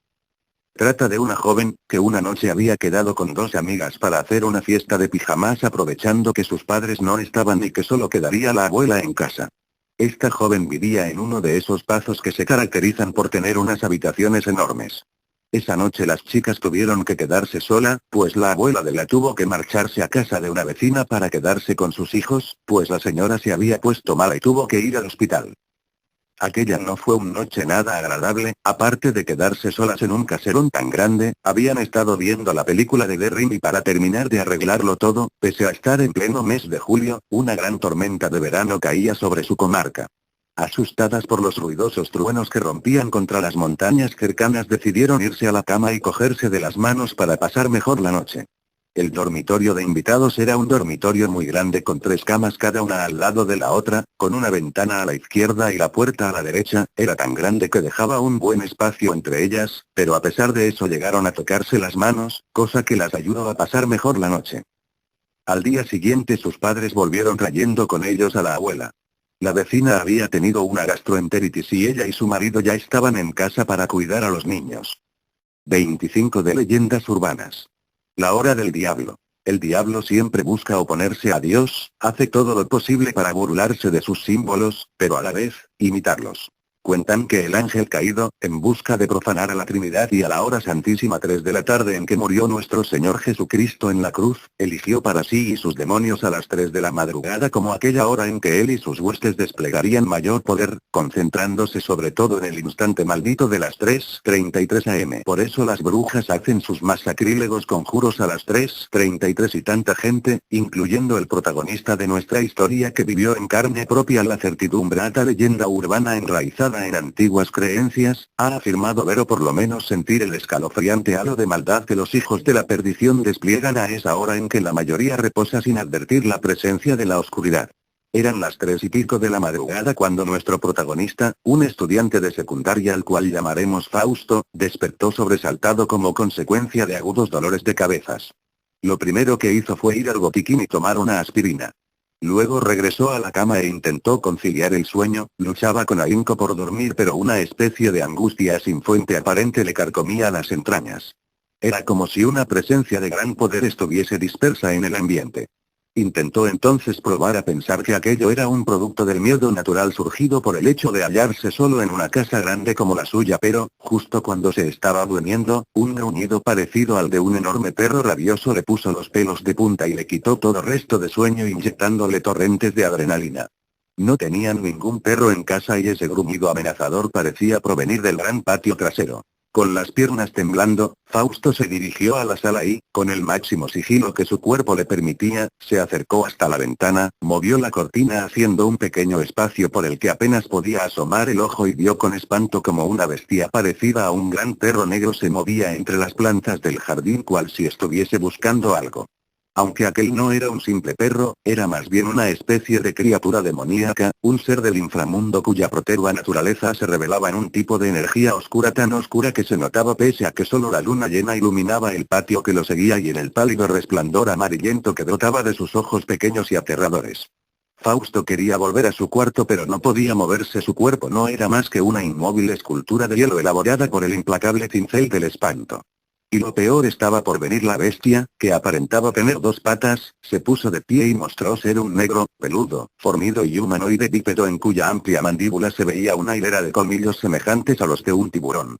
Trata de una joven, que una noche había quedado con 2 amigas para hacer una fiesta de pijamas aprovechando que sus padres no estaban y que solo quedaría la abuela en casa. Esta joven vivía en uno de esos pazos que se caracterizan por tener unas habitaciones enormes. Esa noche las chicas tuvieron que quedarse sola, pues la abuela de la tuvo que marcharse a casa de una vecina para quedarse con sus hijos, pues la señora se había puesto mala y tuvo que ir al hospital. Aquella no fue una noche nada agradable, aparte de quedarse solas en un caserón tan grande, habían estado viendo la película de The Ring y para terminar de arreglarlo todo, pese a estar en pleno mes de julio, una gran tormenta de verano caía sobre su comarca. Asustadas por los ruidosos truenos que rompían contra las montañas cercanas decidieron irse a la cama y cogerse de las manos para pasar mejor la noche. El dormitorio de invitados era un dormitorio muy grande con 3 camas cada una al lado de la otra, con una ventana a la izquierda y la puerta a la derecha, era tan grande que dejaba un buen espacio entre ellas, pero a pesar de eso llegaron a tocarse las manos, cosa que las ayudó a pasar mejor la noche. Al día siguiente sus padres volvieron trayendo con ellos a la abuela. La vecina había tenido una gastroenteritis y ella y su marido ya estaban en casa para cuidar a los niños. 25 de leyendas urbanas. La hora del diablo. El diablo siempre busca oponerse a Dios, hace todo lo posible para burlarse de sus símbolos, pero a la vez, imitarlos. Cuentan que el ángel caído, en busca de profanar a la Trinidad y a la hora santísima 3 de la tarde en que murió nuestro Señor Jesucristo en la cruz, eligió para sí y sus demonios a las 3 de la madrugada como aquella hora en que él y sus huestes desplegarían mayor poder, concentrándose sobre todo en el instante maldito de las 3:33 am. Por eso las brujas hacen sus más sacrílegos conjuros a las 3:33 y tanta gente, incluyendo el protagonista de nuestra historia que vivió en carne propia la certidumbrada leyenda urbana enraizada basada en antiguas creencias, ha afirmado ver o por lo menos sentir el escalofriante halo de maldad que los hijos de la perdición despliegan a esa hora en que la mayoría reposa sin advertir la presencia de la oscuridad. Eran las 3:00 de la madrugada cuando nuestro protagonista, un estudiante de secundaria al cual llamaremos Fausto, despertó sobresaltado como consecuencia de agudos dolores de cabezas. Lo primero que hizo fue ir al botiquín y tomar una aspirina. Luego regresó a la cama e intentó conciliar el sueño, luchaba con ahínco por dormir pero una especie de angustia sin fuente aparente le carcomía las entrañas. Era como si una presencia de gran poder estuviese dispersa en el ambiente. Intentó entonces probar a pensar que aquello era un producto del miedo natural surgido por el hecho de hallarse solo en una casa grande como la suya, pero, justo cuando se estaba durmiendo, un gruñido parecido al de un enorme perro rabioso le puso los pelos de punta y le quitó todo resto de sueño inyectándole torrentes de adrenalina. No tenían ningún perro en casa y ese gruñido amenazador parecía provenir del gran patio trasero. Con las piernas temblando, Fausto se dirigió a la sala y, con el máximo sigilo que su cuerpo le permitía, se acercó hasta la ventana, movió la cortina haciendo un pequeño espacio por el que apenas podía asomar el ojo y vio con espanto como una bestia parecida a un gran perro negro se movía entre las plantas del jardín cual si estuviese buscando algo. Aunque aquel no era un simple perro, era más bien una especie de criatura demoníaca, un ser del inframundo cuya proterva naturaleza se revelaba en un tipo de energía oscura tan oscura que se notaba pese a que solo la luna llena iluminaba el patio que lo seguía y en el pálido resplandor amarillento que brotaba de sus ojos pequeños y aterradores. Fausto quería volver a su cuarto pero no podía moverse, su cuerpo no era más que una inmóvil escultura de hielo elaborada por el implacable cincel del espanto. Y lo peor estaba por venir, la bestia, que aparentaba tener 2 patas, se puso de pie y mostró ser un negro, peludo, fornido y humanoide bípedo en cuya amplia mandíbula se veía una hilera de colmillos semejantes a los de un tiburón.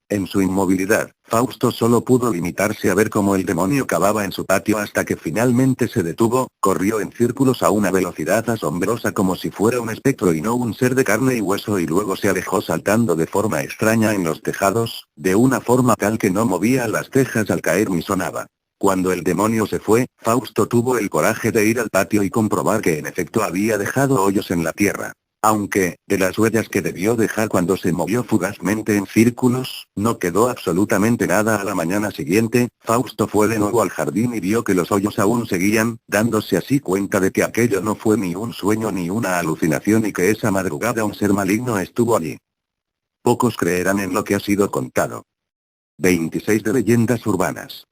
En su inmovilidad, Fausto solo pudo limitarse a ver cómo el demonio cavaba en su patio hasta que finalmente se detuvo, corrió en círculos a una velocidad asombrosa como si fuera un espectro y no un ser de carne y hueso y luego se alejó saltando de forma extraña en los tejados, de una forma tal que no movía las cejas al caer ni sonaba. Cuando el demonio se fue, Fausto tuvo el coraje de ir al patio y comprobar que en efecto había dejado hoyos en la tierra. Aunque, de las huellas que debió dejar cuando se movió fugazmente en círculos, no quedó absolutamente nada. A la mañana siguiente, Fausto fue de nuevo al jardín y vio que los hoyos aún seguían, dándose así cuenta de que aquello no fue ni un sueño ni una alucinación y que esa madrugada un ser maligno estuvo allí. Pocos creerán en lo que ha sido contado. 26 de leyendas urbanas.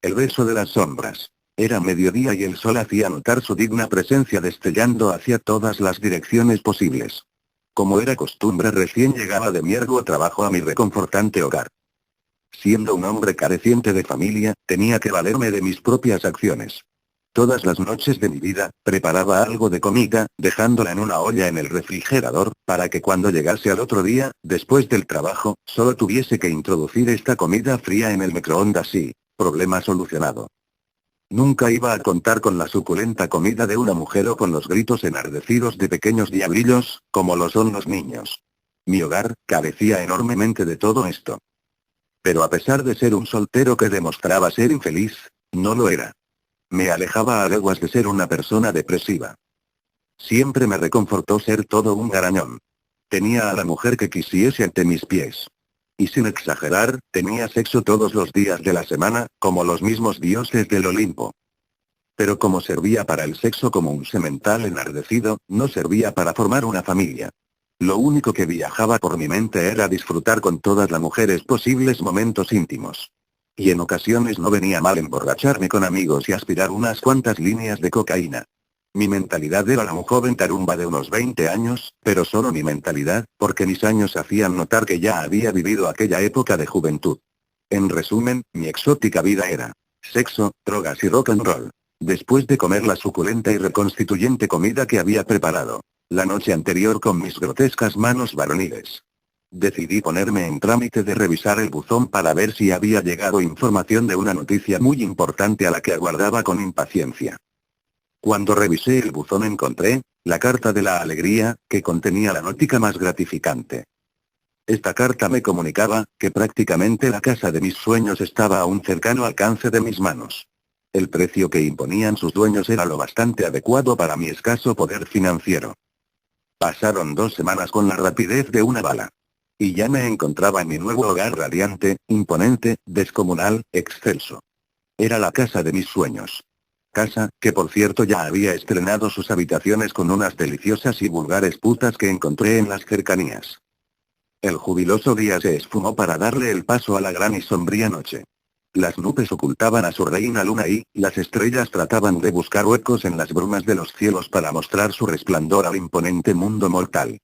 El beso de las sombras. Era mediodía y el sol hacía notar su digna presencia destellando hacia todas las direcciones posibles. Como era costumbre, recién llegaba de mi arduo trabajo a mi reconfortante hogar. Siendo un hombre careciente de familia, tenía que valerme de mis propias acciones. Todas las noches de mi vida, preparaba algo de comida, dejándola en una olla en el refrigerador, para que cuando llegase al otro día, después del trabajo, solo tuviese que introducir esta comida fría en el microondas y, problema solucionado. Nunca iba a contar con la suculenta comida de una mujer o con los gritos enardecidos de pequeños diablillos, como lo son los niños. Mi hogar, carecía enormemente de todo esto. Pero a pesar de ser un soltero que demostraba ser infeliz, no lo era. Me alejaba a leguas de ser una persona depresiva. Siempre me reconfortó ser todo un garañón. Tenía a la mujer que quisiese ante mis pies. Y sin exagerar, tenía sexo todos los días de la semana, como los mismos dioses del Olimpo. Pero como servía para el sexo como un semental enardecido, no servía para formar una familia. Lo único que viajaba por mi mente era disfrutar con todas las mujeres posibles momentos íntimos. Y en ocasiones no venía mal emborracharme con amigos y aspirar unas cuantas líneas de cocaína. Mi mentalidad era la muy joven tarumba de unos 20 años, pero solo mi mentalidad, porque mis años hacían notar que ya había vivido aquella época de juventud. En resumen, mi exótica vida era sexo, drogas y rock and roll. Después de comer la suculenta y reconstituyente comida que había preparado la noche anterior con mis grotescas manos varoniles, decidí ponerme en trámite de revisar el buzón para ver si había llegado información de una noticia muy importante a la que aguardaba con impaciencia. Cuando revisé el buzón encontré la carta de la alegría, que contenía la noticia más gratificante. Esta carta me comunicaba que prácticamente la casa de mis sueños estaba a un cercano alcance de mis manos. El precio que imponían sus dueños era lo bastante adecuado para mi escaso poder financiero. Pasaron 2 semanas con la rapidez de una bala. Y ya me encontraba en mi nuevo hogar radiante, imponente, descomunal, excelso. Era la casa de mis sueños. Casa, que por cierto ya había estrenado sus habitaciones con unas deliciosas y vulgares putas que encontré en las cercanías. El jubiloso día se esfumó para darle el paso a la gran y sombría noche. Las nubes ocultaban a su reina luna y, las estrellas trataban de buscar huecos en las brumas de los cielos para mostrar su resplandor al imponente mundo mortal.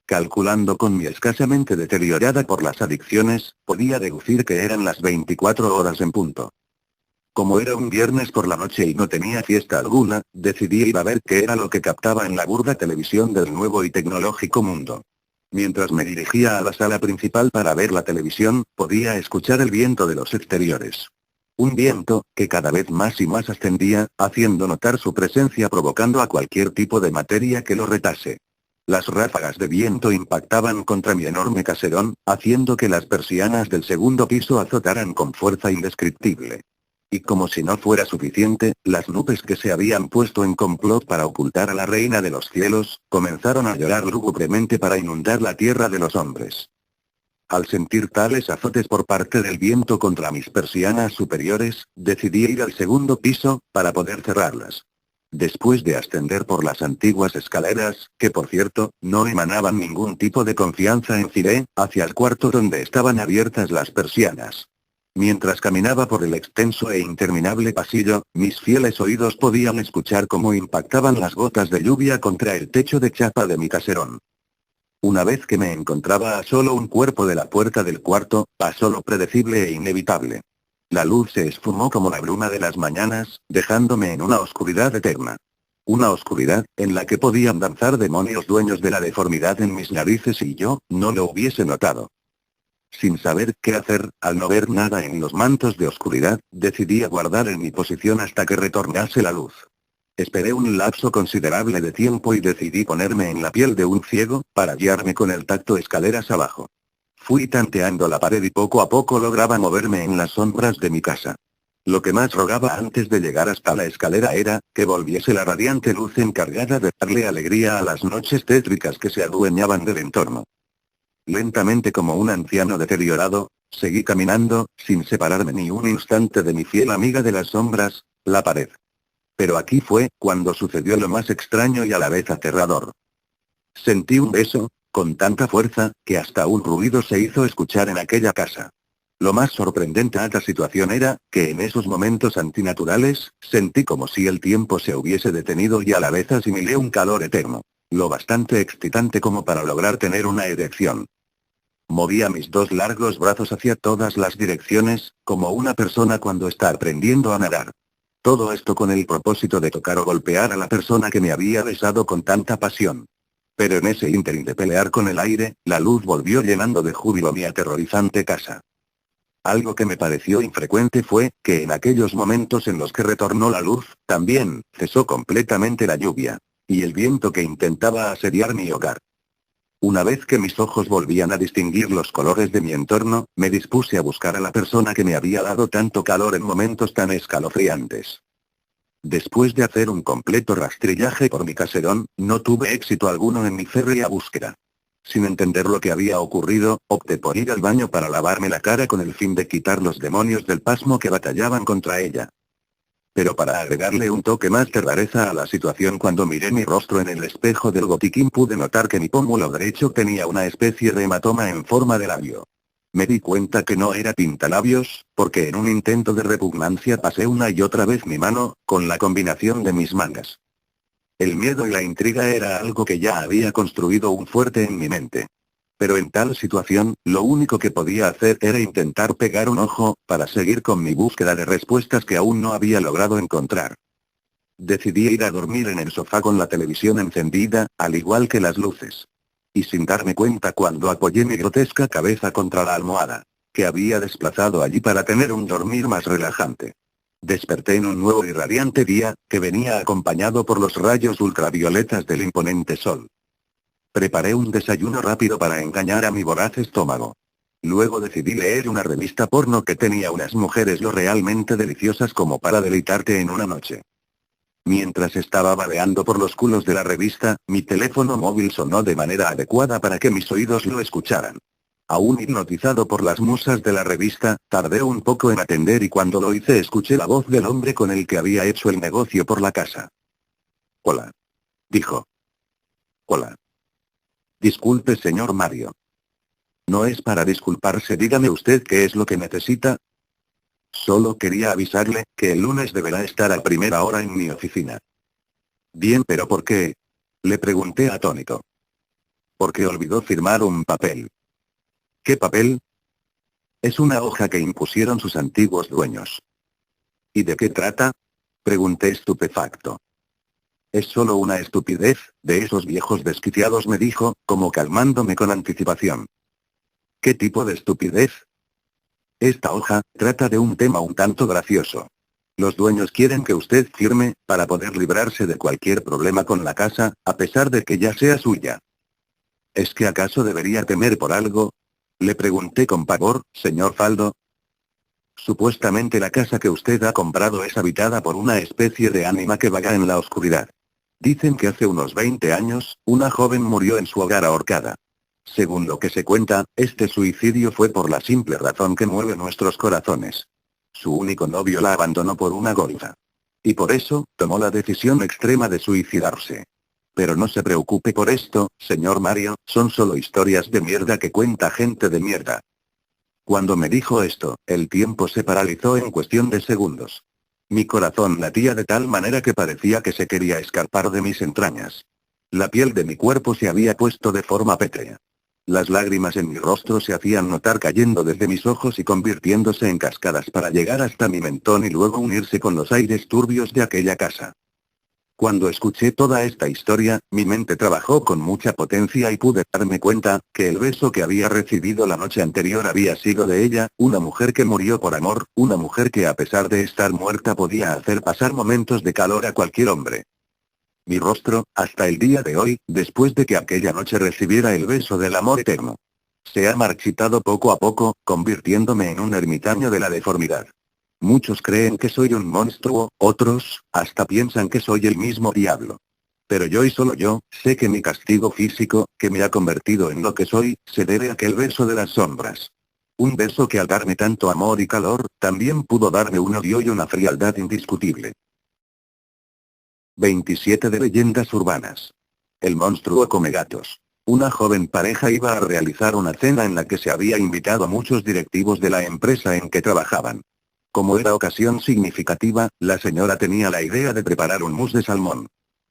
Calculando con mi escasamente deteriorada por las adicciones, podía deducir que eran las 24 horas en punto. Como era un viernes por la noche y no tenía fiesta alguna, decidí ir a ver qué era lo que captaba en la burda televisión del nuevo y tecnológico mundo. Mientras me dirigía a la sala principal para ver la televisión, podía escuchar el viento de los exteriores. Un viento, que cada vez más y más ascendía, haciendo notar su presencia provocando a cualquier tipo de materia que lo retase. Las ráfagas de viento impactaban contra mi enorme caserón, haciendo que las persianas del segundo piso azotaran con fuerza indescriptible. Y como si no fuera suficiente, las nubes que se habían puesto en complot para ocultar a la reina de los cielos, comenzaron a llorar lúgubremente para inundar la tierra de los hombres. Al sentir tales azotes por parte del viento contra mis persianas superiores, decidí ir al segundo piso, para poder cerrarlas. Después de ascender por las antiguas escaleras, que por cierto, no emanaban ningún tipo de confianza, enfilé hacia el cuarto donde estaban abiertas las persianas. Mientras caminaba por el extenso e interminable pasillo, mis fieles oídos podían escuchar cómo impactaban las gotas de lluvia contra el techo de chapa de mi caserón. Una vez que me encontraba a solo un cuerpo de la puerta del cuarto, pasó lo predecible e inevitable. La luz se esfumó como la bruma de las mañanas, dejándome en una oscuridad eterna. Una oscuridad, en la que podían danzar demonios dueños de la deformidad en mis narices y yo, no lo hubiese notado. Sin saber qué hacer, al no ver nada en los mantos de oscuridad, decidí aguardar en mi posición hasta que retornase la luz. Esperé un lapso considerable de tiempo y decidí ponerme en la piel de un ciego, para guiarme con el tacto escaleras abajo. Fui tanteando la pared y poco a poco lograba moverme en las sombras de mi casa. Lo que más rogaba antes de llegar hasta la escalera era, que volviese la radiante luz encargada de darle alegría a las noches tétricas que se adueñaban del entorno. Lentamente como un anciano deteriorado, seguí caminando, sin separarme ni un instante de mi fiel amiga de las sombras, la pared. Pero aquí fue, cuando sucedió lo más extraño y a la vez aterrador. Sentí un beso, con tanta fuerza, que hasta un ruido se hizo escuchar en aquella casa. Lo más sorprendente a esta situación era, que en esos momentos antinaturales, sentí como si el tiempo se hubiese detenido y a la vez asimilé un calor eterno. Lo bastante excitante como para lograr tener una erección. Movía mis dos largos brazos hacia todas las direcciones, como una persona cuando está aprendiendo a nadar. Todo esto con el propósito de tocar o golpear a la persona que me había besado con tanta pasión. Pero en ese ínterin de pelear con el aire, la luz volvió llenando de júbilo mi aterrorizante casa. Algo que me pareció infrecuente fue, que en aquellos momentos en los que retornó la luz, también, cesó completamente la lluvia. Y el viento que intentaba asediar mi hogar. Una vez que mis ojos volvían a distinguir los colores de mi entorno, me dispuse a buscar a la persona que me había dado tanto calor en momentos tan escalofriantes. Después de hacer un completo rastrillaje por mi caserón, no tuve éxito alguno en mi férrea búsqueda. Sin entender lo que había ocurrido, opté por ir al baño para lavarme la cara con el fin de quitar los demonios del pasmo que batallaban contra ella. Pero para agregarle un toque más de rareza a la situación, cuando miré mi rostro en el espejo del botiquín pude notar que mi pómulo derecho tenía una especie de hematoma en forma de labio. Me di cuenta que no era pintalabios, porque en un intento de repugnancia pasé una y otra vez mi mano, con la combinación de mis mangas. El miedo y la intriga era algo que ya había construido un fuerte en mi mente. Pero en tal situación, lo único que podía hacer era intentar pegar un ojo, para seguir con mi búsqueda de respuestas que aún no había logrado encontrar. Decidí ir a dormir en el sofá con la televisión encendida, al igual que las luces. Y sin darme cuenta cuando apoyé mi grotesca cabeza contra la almohada, que había desplazado allí para tener un dormir más relajante. Desperté en un nuevo y radiante día, que venía acompañado por los rayos ultravioletas del imponente sol. Preparé un desayuno rápido para engañar a mi voraz estómago. Luego decidí leer una revista porno que tenía unas mujeres lo realmente deliciosas como para deleitarte en una noche. Mientras estaba vadeando por los culos de la revista, mi teléfono móvil sonó de manera adecuada para que mis oídos lo escucharan. Aún hipnotizado por las musas de la revista, tardé un poco en atender y cuando lo hice escuché la voz del hombre con el que había hecho el negocio por la casa. Hola. Dijo. Hola. Disculpe, señor Mario. No es para disculparse, dígame usted qué es lo que necesita. Solo quería avisarle, que el lunes deberá estar a primera hora en mi oficina. Bien, pero ¿por qué? Le pregunté atónito. Porque olvidó firmar un papel. ¿Qué papel? Es una hoja que impusieron sus antiguos dueños. ¿Y de qué trata? Pregunté estupefacto. Es solo una estupidez, de esos viejos desquiciados, me dijo, como calmándome con anticipación. ¿Qué tipo de estupidez? Esta hoja trata de un tema un tanto gracioso. Los dueños quieren que usted firme, para poder librarse de cualquier problema con la casa, a pesar de que ya sea suya. ¿Es que acaso debería temer por algo? Le pregunté con pavor, señor Faldo. Supuestamente la casa que usted ha comprado es habitada por una especie de ánima que vaga en la oscuridad. Dicen que hace unos 20 años, una joven murió en su hogar ahorcada. Según lo que se cuenta, este suicidio fue por la simple razón que mueve nuestros corazones. Su único novio la abandonó por una golfa. Y por eso, tomó la decisión extrema de suicidarse. Pero no se preocupe por esto, señor Mario, son solo historias de mierda que cuenta gente de mierda. Cuando me dijo esto, el tiempo se paralizó en cuestión de segundos. Mi corazón latía de tal manera que parecía que se quería escapar de mis entrañas. La piel de mi cuerpo se había puesto de forma pétrea. Las lágrimas en mi rostro se hacían notar cayendo desde mis ojos y convirtiéndose en cascadas para llegar hasta mi mentón y luego unirse con los aires turbios de aquella casa. Cuando escuché toda esta historia, mi mente trabajó con mucha potencia y pude darme cuenta, que el beso que había recibido la noche anterior había sido de ella, una mujer que murió por amor, una mujer que a pesar de estar muerta podía hacer pasar momentos de calor a cualquier hombre. Mi rostro, hasta el día de hoy, después de que aquella noche recibiera el beso del amor eterno, se ha marchitado poco a poco, convirtiéndome en un ermitaño de la deformidad. Muchos creen que soy un monstruo, otros, hasta piensan que soy el mismo diablo. Pero yo y solo yo, sé que mi castigo físico, que me ha convertido en lo que soy, se debe a aquel beso de las sombras. Un beso que al darme tanto amor y calor, también pudo darme un odio y una frialdad indiscutible. 27 de leyendas urbanas. El monstruo come gatos. Una joven pareja iba a realizar una cena en la que se había invitado a muchos directivos de la empresa en que trabajaban. Como era ocasión significativa, la señora tenía la idea de preparar un mousse de salmón.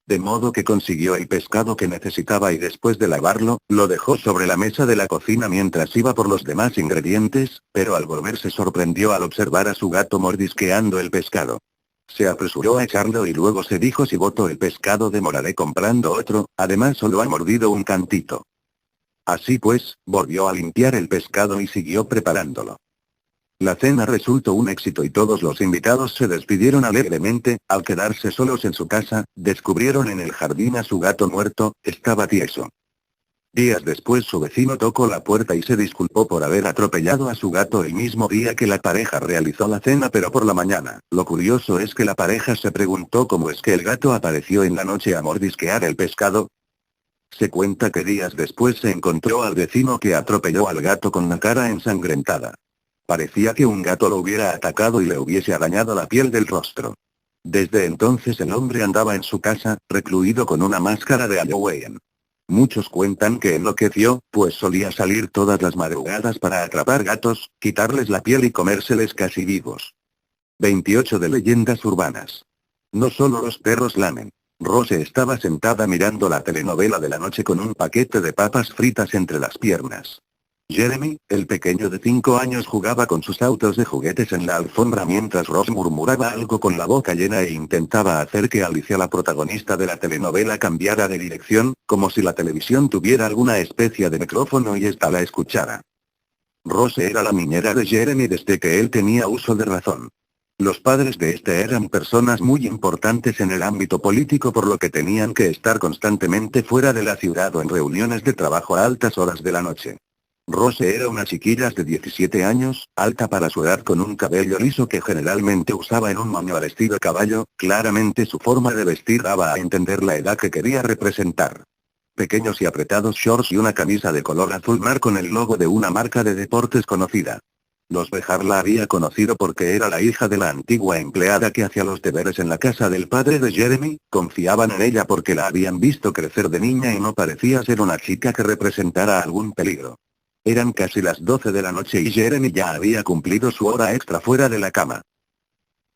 De modo que consiguió el pescado que necesitaba y después de lavarlo, lo dejó sobre la mesa de la cocina mientras iba por los demás ingredientes, pero al volver se sorprendió al observar a su gato mordisqueando el pescado. Se apresuró a echarlo y luego se dijo: si boto el pescado demoraré comprando otro, además solo ha mordido un cantito. Así pues, volvió a limpiar el pescado y siguió preparándolo. La cena resultó un éxito y todos los invitados se despidieron alegremente. Al quedarse solos en su casa, descubrieron en el jardín a su gato muerto, estaba tieso. Días después su vecino tocó la puerta y se disculpó por haber atropellado a su gato el mismo día que la pareja realizó la cena, pero por la mañana. Lo curioso es que la pareja se preguntó cómo es que el gato apareció en la noche a mordisquear el pescado. Se cuenta que días después se encontró al vecino que atropelló al gato con la cara ensangrentada. Parecía que un gato lo hubiera atacado y le hubiese arañado la piel del rostro. Desde entonces el hombre andaba en su casa, recluido con una máscara de Halloween. Muchos cuentan que enloqueció, pues solía salir todas las madrugadas para atrapar gatos, quitarles la piel y comérseles casi vivos. 28 de leyendas urbanas. No solo los perros lamen. Rose estaba sentada mirando la telenovela de la noche con un paquete de papas fritas entre las piernas. Jeremy, el pequeño de 5 años, jugaba con sus autos de juguetes en la alfombra mientras Rose murmuraba algo con la boca llena e intentaba hacer que Alicia, la protagonista de la telenovela, cambiara de dirección, como si la televisión tuviera alguna especie de micrófono y ésta la escuchara. Rose era la niñera de Jeremy desde que él tenía uso de razón. Los padres de este eran personas muy importantes en el ámbito político, por lo que tenían que estar constantemente fuera de la ciudad o en reuniones de trabajo a altas horas de la noche. Rose era una chiquilla de 17 años, alta para su edad con un cabello liso que generalmente usaba en un moño al estilo caballo, claramente su forma de vestir daba a entender la edad que quería representar. Pequeños y apretados shorts y una camisa de color azul mar con el logo de una marca de deportes conocida. Los Bejar la había conocido porque era la hija de la antigua empleada que hacía los deberes en la casa del padre de Jeremy, confiaban en ella porque la habían visto crecer de niña y no parecía ser una chica que representara algún peligro. Eran casi las 12 de la noche y Jeremy ya había cumplido su hora extra fuera de la cama.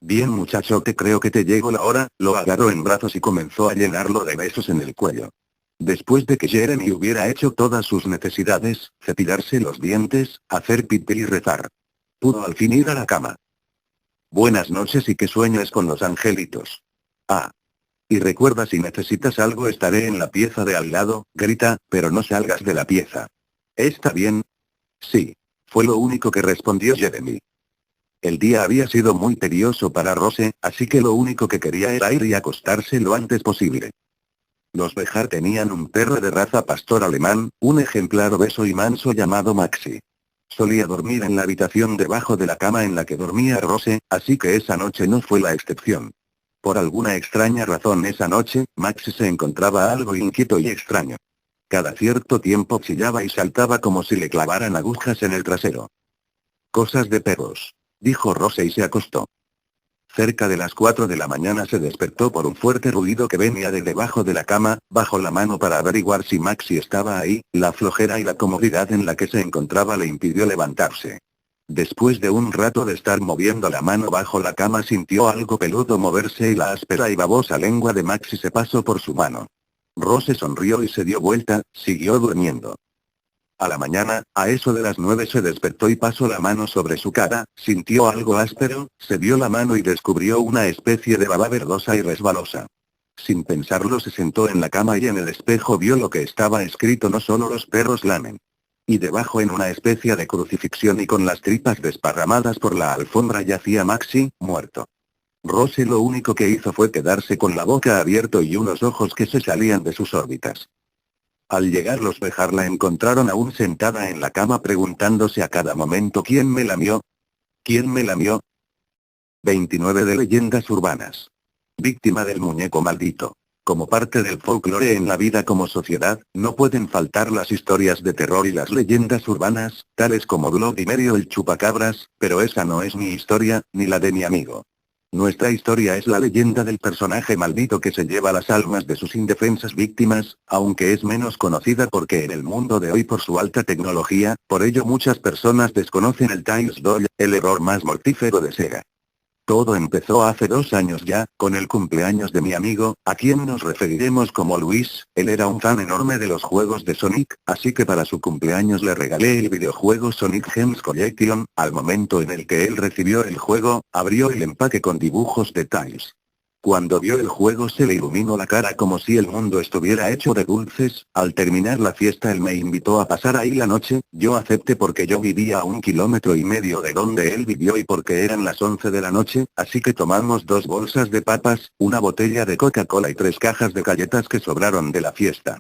Bien muchachote, creo que te llegó la hora, lo agarró en brazos y comenzó a llenarlo de besos en el cuello. Después de que Jeremy hubiera hecho todas sus necesidades, cepillarse los dientes, hacer pipí y rezar, pudo al fin ir a la cama. Buenas noches y que sueñes con los angelitos. Ah. Y recuerda, si necesitas algo estaré en la pieza de al lado, grita, pero no salgas de la pieza. ¿Está bien? Sí. Fue lo único que respondió Jeremy. El día había sido muy tedioso para Rose, así que lo único que quería era ir y acostarse lo antes posible. Los Bejar tenían un perro de raza pastor alemán, un ejemplar obeso y manso llamado Maxi. Solía dormir en la habitación debajo de la cama en la que dormía Rose, así que esa noche no fue la excepción. Por alguna extraña razón esa noche, Maxi se encontraba algo inquieto y extraño. Cada cierto tiempo chillaba y saltaba como si le clavaran agujas en el trasero. Cosas de perros, dijo Rose y se acostó. Cerca de las 4 de la mañana se despertó por un fuerte ruido que venía de debajo de la cama, bajó la mano para averiguar si Maxi estaba ahí, la flojera y la comodidad en la que se encontraba le impidió levantarse. Después de un rato de estar moviendo la mano bajo la cama sintió algo peludo moverse y la áspera y babosa lengua de Maxi se pasó por su mano. Rose sonrió y se dio vuelta, siguió durmiendo. A la mañana, a eso de las 9 se despertó y pasó la mano sobre su cara, sintió algo áspero, se dio la mano y descubrió una especie de baba verdosa y resbalosa. Sin pensarlo se sentó en la cama y en el espejo vio lo que estaba escrito: no solo los perros lamen. Y debajo, en una especie de crucifixión y con las tripas desparramadas por la alfombra, yacía Maxi, muerto. Rose lo único que hizo fue quedarse con la boca abierta y unos ojos que se salían de sus órbitas. Al llegar los Bejar la encontraron aún sentada en la cama preguntándose a cada momento: ¿quién me lamió? ¿Quién me lamió? 29 de leyendas urbanas. Víctima del muñeco maldito. Como parte del folclore en la vida como sociedad, no pueden faltar las historias de terror y las leyendas urbanas, tales como Bloody Mary o el chupacabras, pero esa no es mi historia, ni la de mi amigo. Nuestra historia es la leyenda del personaje maldito que se lleva las almas de sus indefensas víctimas, aunque es menos conocida porque en el mundo de hoy por su alta tecnología, por ello muchas personas desconocen el Tiles Doll, el error más mortífero de Sega. Todo empezó hace 2 años ya, con el cumpleaños de mi amigo, a quien nos referiremos como Luis. Él era un fan enorme de los juegos de Sonic, así que para su cumpleaños le regalé el videojuego Sonic Gems Collection. Al momento en el que él recibió el juego, abrió el empaque con dibujos de Tails. Cuando vio el juego se le iluminó la cara como si el mundo estuviera hecho de dulces. Al terminar la fiesta él me invitó a pasar ahí la noche, yo acepté porque yo vivía a 1,5 kilómetros de donde él vivió y porque eran las 11 de la noche, así que tomamos 2 bolsas de papas, una botella de Coca-Cola y 3 cajas de galletas que sobraron de la fiesta.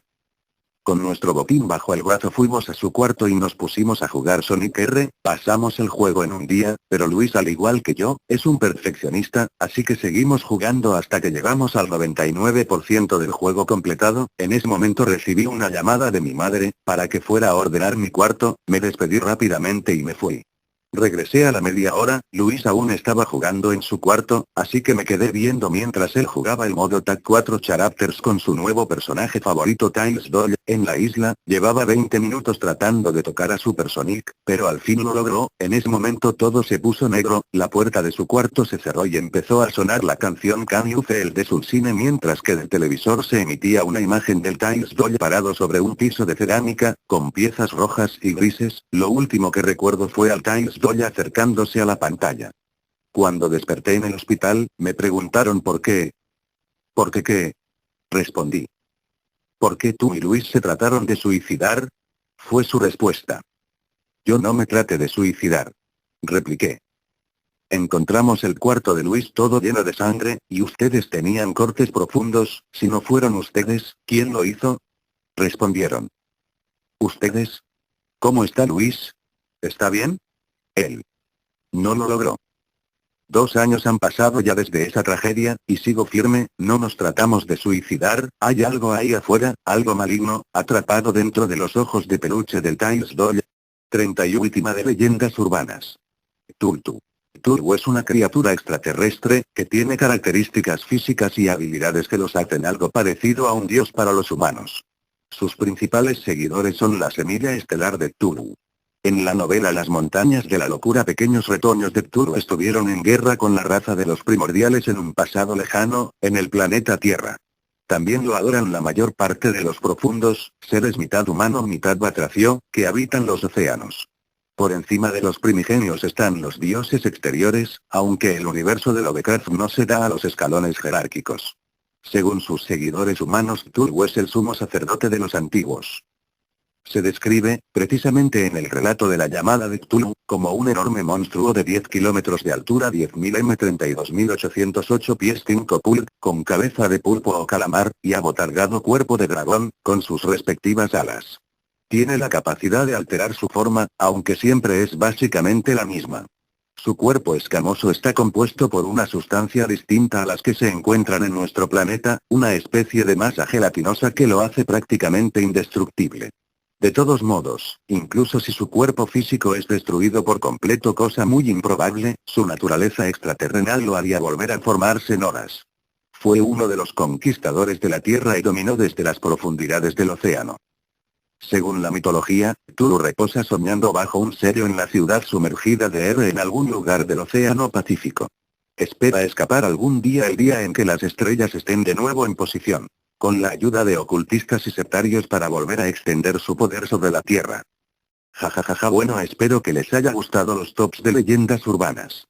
Con nuestro botín bajo el brazo fuimos a su cuarto y nos pusimos a jugar Sonic R, pasamos el juego en un día, pero Luis, al igual que yo, es un perfeccionista, así que seguimos jugando hasta que llegamos al 99% del juego completado. En ese momento recibí una llamada de mi madre, para que fuera a ordenar mi cuarto, me despedí rápidamente y me fui. Regresé a la media hora, Luis aún estaba jugando en su cuarto, así que me quedé viendo mientras él jugaba el modo Tag 4 Characters con su nuevo personaje favorito Tiles Doll. En la isla, llevaba 20 minutos tratando de tocar a Super Sonic, pero al fin lo logró. En ese momento todo se puso negro, la puerta de su cuarto se cerró y empezó a sonar la canción Can You Feel de Sulcine mientras que del televisor se emitía una imagen del Tiles Doll parado sobre un piso de cerámica, con piezas rojas y grises. Lo último que recuerdo fue al Tiles Doll acercándose a la pantalla. Cuando desperté en el hospital, me preguntaron por qué. ¿Por qué qué? Respondí. ¿Por qué tú y Luis se trataron de suicidar? Fue su respuesta. Yo no me traté de suicidar. Repliqué. Encontramos el cuarto de Luis todo lleno de sangre, y ustedes tenían cortes profundos. Si no fueron ustedes, ¿quién lo hizo? Respondieron. ¿Ustedes? ¿Cómo está Luis? ¿Está bien? Él no lo logró. 2 años han pasado ya desde esa tragedia, y sigo firme, no nos tratamos de suicidar, hay algo ahí afuera, algo maligno, atrapado dentro de los ojos de peluche del Tiles Doll. 31 Víctima de leyendas urbanas. Tultu. Tultu es una criatura extraterrestre, que tiene características físicas y habilidades que los hacen algo parecido a un dios para los humanos. Sus principales seguidores son la semilla estelar de Cthulhu. En la novela Las montañas de la locura, pequeños retoños de Cthulhu estuvieron en guerra con la raza de los primordiales en un pasado lejano, en el planeta Tierra. También lo adoran la mayor parte de los profundos, seres mitad humano mitad batracio, que habitan los océanos. Por encima de los primigenios están los dioses exteriores, aunque el universo de Lovecraft no se da a los escalones jerárquicos. Según sus seguidores humanos, Cthulhu es el sumo sacerdote de los antiguos. Se describe, precisamente en el relato de la llamada de Cthulhu, como un enorme monstruo de 10 kilómetros de altura, 10.000 m, 32.808 pies, 5 pulg, con cabeza de pulpo o calamar, y abotargado cuerpo de dragón, con sus respectivas alas. Tiene la capacidad de alterar su forma, aunque siempre es básicamente la misma. Su cuerpo escamoso está compuesto por una sustancia distinta a las que se encuentran en nuestro planeta, una especie de masa gelatinosa que lo hace prácticamente indestructible. De todos modos, incluso si su cuerpo físico es destruido por completo, cosa muy improbable, su naturaleza extraterrenal lo haría volver a formarse en horas. Fue uno de los conquistadores de la Tierra y dominó desde las profundidades del océano. Según la mitología, Cthulhu reposa soñando bajo un sello en la ciudad sumergida de R en algún lugar del Océano Pacífico. Espera escapar algún día, el día en que las estrellas estén de nuevo en posición, con la ayuda de ocultistas y sectarios, para volver a extender su poder sobre la Tierra. Jajajaja, bueno, espero que les haya gustado los tops de leyendas urbanas.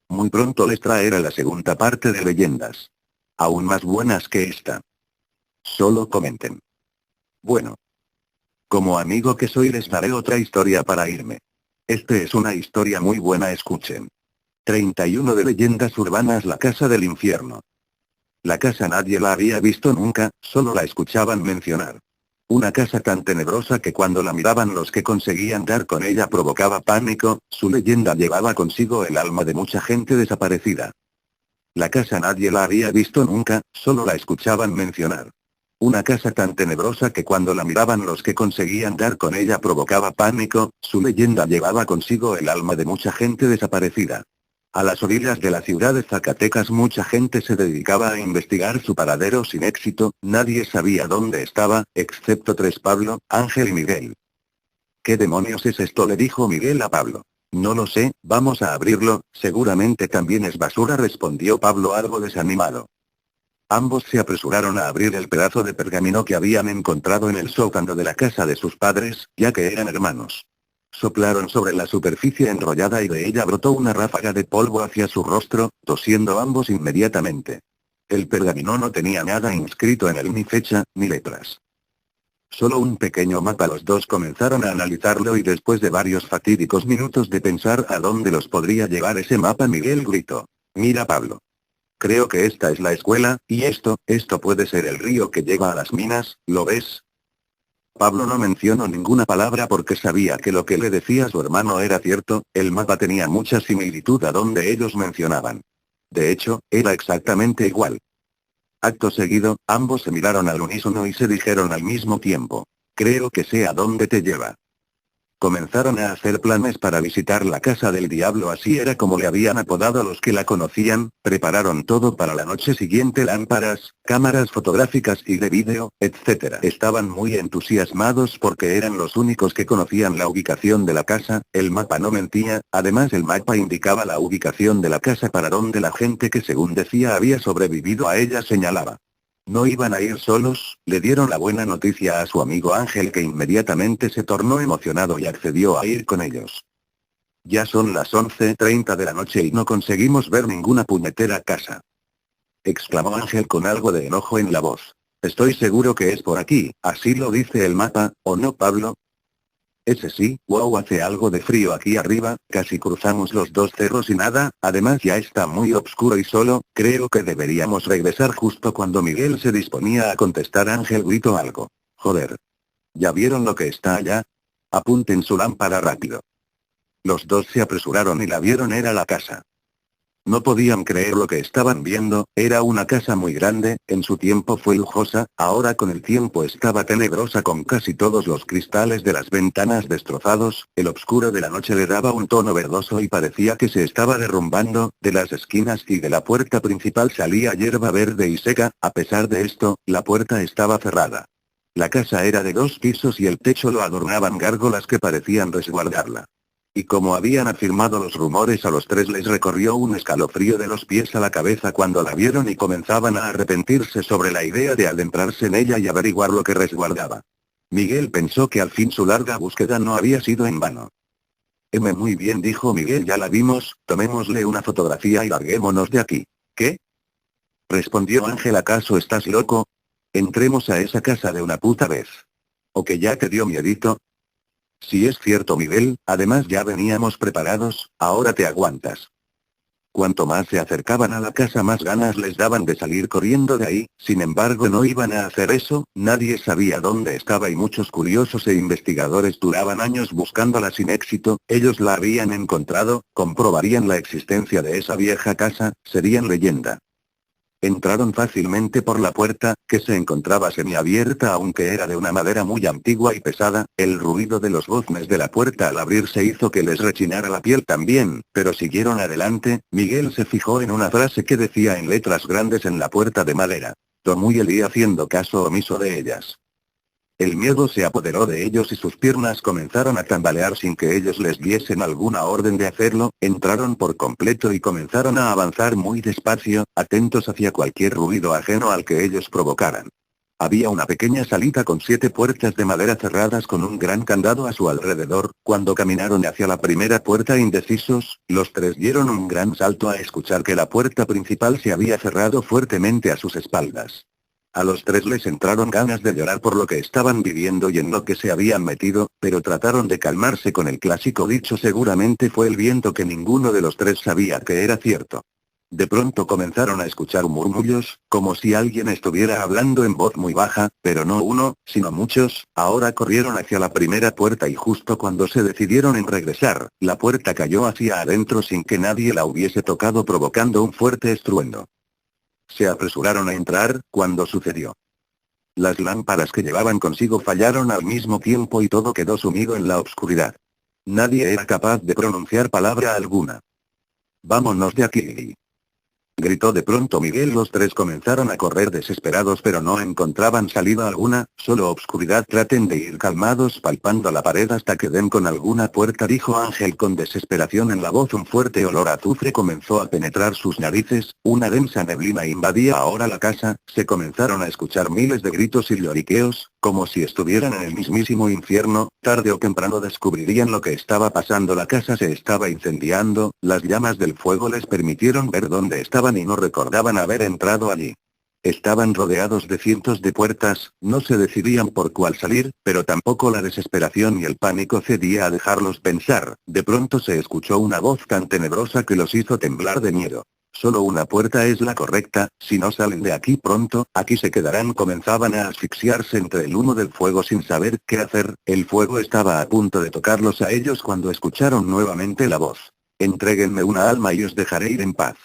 Muy pronto les traeré la segunda parte de leyendas. Aún más buenas que esta. Solo comenten. Bueno. Como amigo que soy, les daré otra historia para irme. Este es una historia muy buena, escuchen. 31 de leyendas urbanas, la casa del infierno. La casa nadie la había visto nunca, solo la escuchaban mencionar. Una casa tan tenebrosa que cuando la miraban los que conseguían dar con ella provocaba pánico, su leyenda llevaba consigo el alma de mucha gente desaparecida. La casa nadie la había visto nunca, solo la escuchaban mencionar. Una casa tan tenebrosa que cuando la miraban los que conseguían dar con ella provocaba pánico, su leyenda llevaba consigo el alma de mucha gente desaparecida. A las orillas de la ciudad de Zacatecas mucha gente se dedicaba a investigar su paradero sin éxito, nadie sabía dónde estaba, excepto tres: Pablo, Ángel y Miguel. ¿Qué demonios es esto?, le dijo Miguel a Pablo. No lo sé, vamos a abrirlo, seguramente también es basura, respondió Pablo algo desanimado. Ambos se apresuraron a abrir el pedazo de pergamino que habían encontrado en el sótano de la casa de sus padres, ya que eran hermanos. Soplaron sobre la superficie enrollada y de ella brotó una ráfaga de polvo hacia su rostro, tosiendo ambos inmediatamente. El pergamino no tenía nada inscrito en él, ni fecha, ni letras. Solo un pequeño mapa. Los dos comenzaron a analizarlo y después de varios fatídicos minutos de pensar a dónde los podría llevar ese mapa, Miguel gritó: «Mira, Pablo. Creo que esta es la escuela, y esto puede ser el río que lleva a las minas, ¿lo ves?». Pablo no mencionó ninguna palabra porque sabía que lo que le decía su hermano era cierto, el mapa tenía mucha similitud a donde ellos mencionaban. De hecho, era exactamente igual. Acto seguido, ambos se miraron al unísono y se dijeron al mismo tiempo: «Creo que sé a dónde te lleva». Comenzaron a hacer planes para visitar la casa del diablo, así era como le habían apodado a los que la conocían. Prepararon todo para la noche siguiente: lámparas, cámaras fotográficas y de vídeo, etc. Estaban muy entusiasmados porque eran los únicos que conocían la ubicación de la casa, el mapa no mentía, además el mapa indicaba la ubicación de la casa para donde la gente que según decía había sobrevivido a ella señalaba. No iban a ir solos, le dieron la buena noticia a su amigo Ángel, que inmediatamente se tornó emocionado y accedió a ir con ellos. «Ya son las 11:30 de la noche y no conseguimos ver ninguna puñetera casa», exclamó Ángel con algo de enojo en la voz. «Estoy seguro que es por aquí, así lo dice el mapa, ¿o no, Pablo?». «Ese sí, wow, hace algo de frío aquí arriba, casi cruzamos los dos cerros y nada, además ya está muy oscuro y solo, creo que deberíamos regresar». Justo cuando Miguel se disponía a contestar, Ángel gritó algo. «Joder. ¿Ya vieron lo que está allá?». Apunten su lámpara rápido. Los dos se apresuraron y la vieron, era la casa. No podían creer lo que estaban viendo, era una casa muy grande, en su tiempo fue lujosa, ahora con el tiempo estaba tenebrosa con casi todos los cristales de las ventanas destrozados, el obscuro de la noche le daba un tono verdoso y parecía que se estaba derrumbando, de las esquinas y de la puerta principal salía hierba verde y seca, a pesar de esto, la puerta estaba cerrada. La casa era de 2 pisos y el techo lo adornaban gárgolas que parecían resguardarla. Y como habían afirmado los rumores, a los tres les recorrió un escalofrío de los pies a la cabeza cuando la vieron y comenzaban a arrepentirse sobre la idea de adentrarse en ella y averiguar lo que resguardaba. Miguel pensó que al fin su larga búsqueda no había sido en vano. Muy bien, dijo Miguel, ya la vimos, tomémosle una fotografía y larguémonos de aquí. ¿Qué? Respondió Ángel, ¿acaso estás loco? Entremos a esa casa de una puta vez. ¿O que ya te dio miedito? Si es cierto, Miguel, además ya veníamos preparados, ahora te aguantas. Cuanto más se acercaban a la casa más ganas les daban de salir corriendo de ahí, sin embargo no iban a hacer eso, nadie sabía dónde estaba y muchos curiosos e investigadores duraban años buscándola sin éxito, ellos la habían encontrado, comprobarían la existencia de esa vieja casa, serían leyenda. Entraron fácilmente por la puerta, que se encontraba semiabierta aunque era de una madera muy antigua y pesada, el ruido de los goznes de la puerta al abrirse hizo que les rechinara la piel también, pero siguieron adelante. Miguel se fijó en una frase que decía en letras grandes en la puerta de madera: Tomó y Elí, haciendo caso omiso de ellas. El miedo se apoderó de ellos y sus piernas comenzaron a tambalear sin que ellos les diesen alguna orden de hacerlo, entraron por completo y comenzaron a avanzar muy despacio, atentos hacia cualquier ruido ajeno al que ellos provocaran. Había una pequeña salita con 7 puertas de madera cerradas con un gran candado a su alrededor, cuando caminaron hacia la primera puerta indecisos, los tres dieron un gran salto a escuchar que la puerta principal se había cerrado fuertemente a sus espaldas. A los tres les entraron ganas de llorar por lo que estaban viviendo y en lo que se habían metido, pero trataron de calmarse con el clásico dicho seguramente fue el viento, que ninguno de los tres sabía que era cierto. De pronto comenzaron a escuchar murmullos, como si alguien estuviera hablando en voz muy baja, pero no uno, sino muchos. Ahora corrieron hacia la primera puerta y justo cuando se decidieron en regresar, la puerta cayó hacia adentro sin que nadie la hubiese tocado, provocando un fuerte estruendo. Se apresuraron a entrar, cuando sucedió. Las lámparas que llevaban consigo fallaron al mismo tiempo y todo quedó sumido en la oscuridad. Nadie era capaz de pronunciar palabra alguna. «Vámonos de aquí», gritó de pronto Miguel. Los tres comenzaron a correr desesperados pero no encontraban salida alguna, solo obscuridad. Traten de ir calmados palpando la pared hasta que den con alguna puerta, dijo Ángel con desesperación en la voz. Un fuerte olor a azufre comenzó a penetrar sus narices, una densa neblina invadía ahora la casa, se comenzaron a escuchar miles de gritos y lloriqueos, como si estuvieran en el mismísimo infierno. Tarde o temprano descubrirían lo que estaba pasando. La casa se estaba incendiando, las llamas del fuego les permitieron ver dónde estaban y no recordaban haber entrado allí. Estaban rodeados de cientos de puertas, no se decidían por cuál salir, pero tampoco la desesperación y el pánico cedía a dejarlos pensar. De pronto se escuchó una voz tan tenebrosa que los hizo temblar de miedo. Solo una puerta es la correcta, si no salen de aquí pronto, aquí se quedarán. Comenzaban a asfixiarse entre el humo del fuego sin saber qué hacer, el fuego estaba a punto de tocarlos a ellos cuando escucharon nuevamente la voz. Entréguenme una alma y os dejaré ir en paz.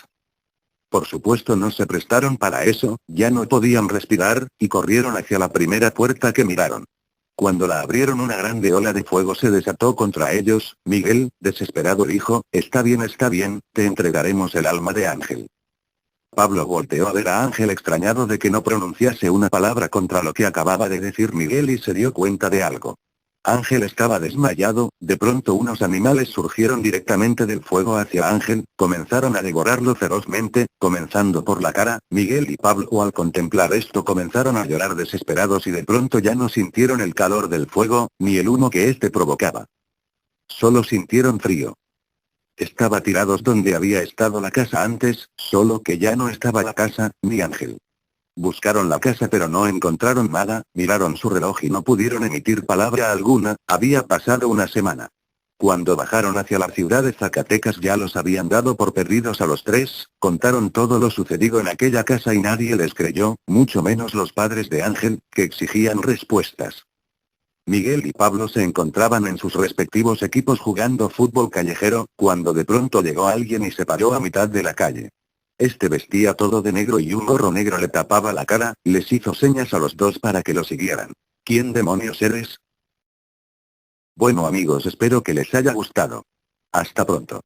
Por supuesto no se prestaron para eso, ya no podían respirar, y corrieron hacia la primera puerta que miraron. Cuando la abrieron una grande ola de fuego se desató contra ellos. Miguel, desesperado, dijo: está bien, te entregaremos el alma de Ángel. Pablo volteó a ver a Ángel extrañado de que no pronunciase una palabra contra lo que acababa de decir Miguel y se dio cuenta de algo. Ángel estaba desmayado. De pronto unos animales surgieron directamente del fuego hacia Ángel, comenzaron a devorarlo ferozmente, comenzando por la cara. Miguel y Pablo al contemplar esto comenzaron a llorar desesperados y de pronto ya no sintieron el calor del fuego, ni el humo que éste provocaba. Solo sintieron frío. Estaba tirados donde había estado la casa antes, solo que ya no estaba la casa, ni Ángel. Buscaron la casa pero no encontraron nada, miraron su reloj y no pudieron emitir palabra alguna. Había pasado una semana. Cuando bajaron hacia la ciudad de Zacatecas ya los habían dado por perdidos a los tres, contaron todo lo sucedido en aquella casa y nadie les creyó, mucho menos los padres de Ángel, que exigían respuestas. Miguel y Pablo se encontraban en sus respectivos equipos jugando fútbol callejero, cuando de pronto llegó alguien y se paró a mitad de la calle. Este vestía todo de negro y un gorro negro le tapaba la cara, les hizo señas a los dos para que lo siguieran. ¿Quién demonios eres? Bueno amigos, espero que les haya gustado. Hasta pronto.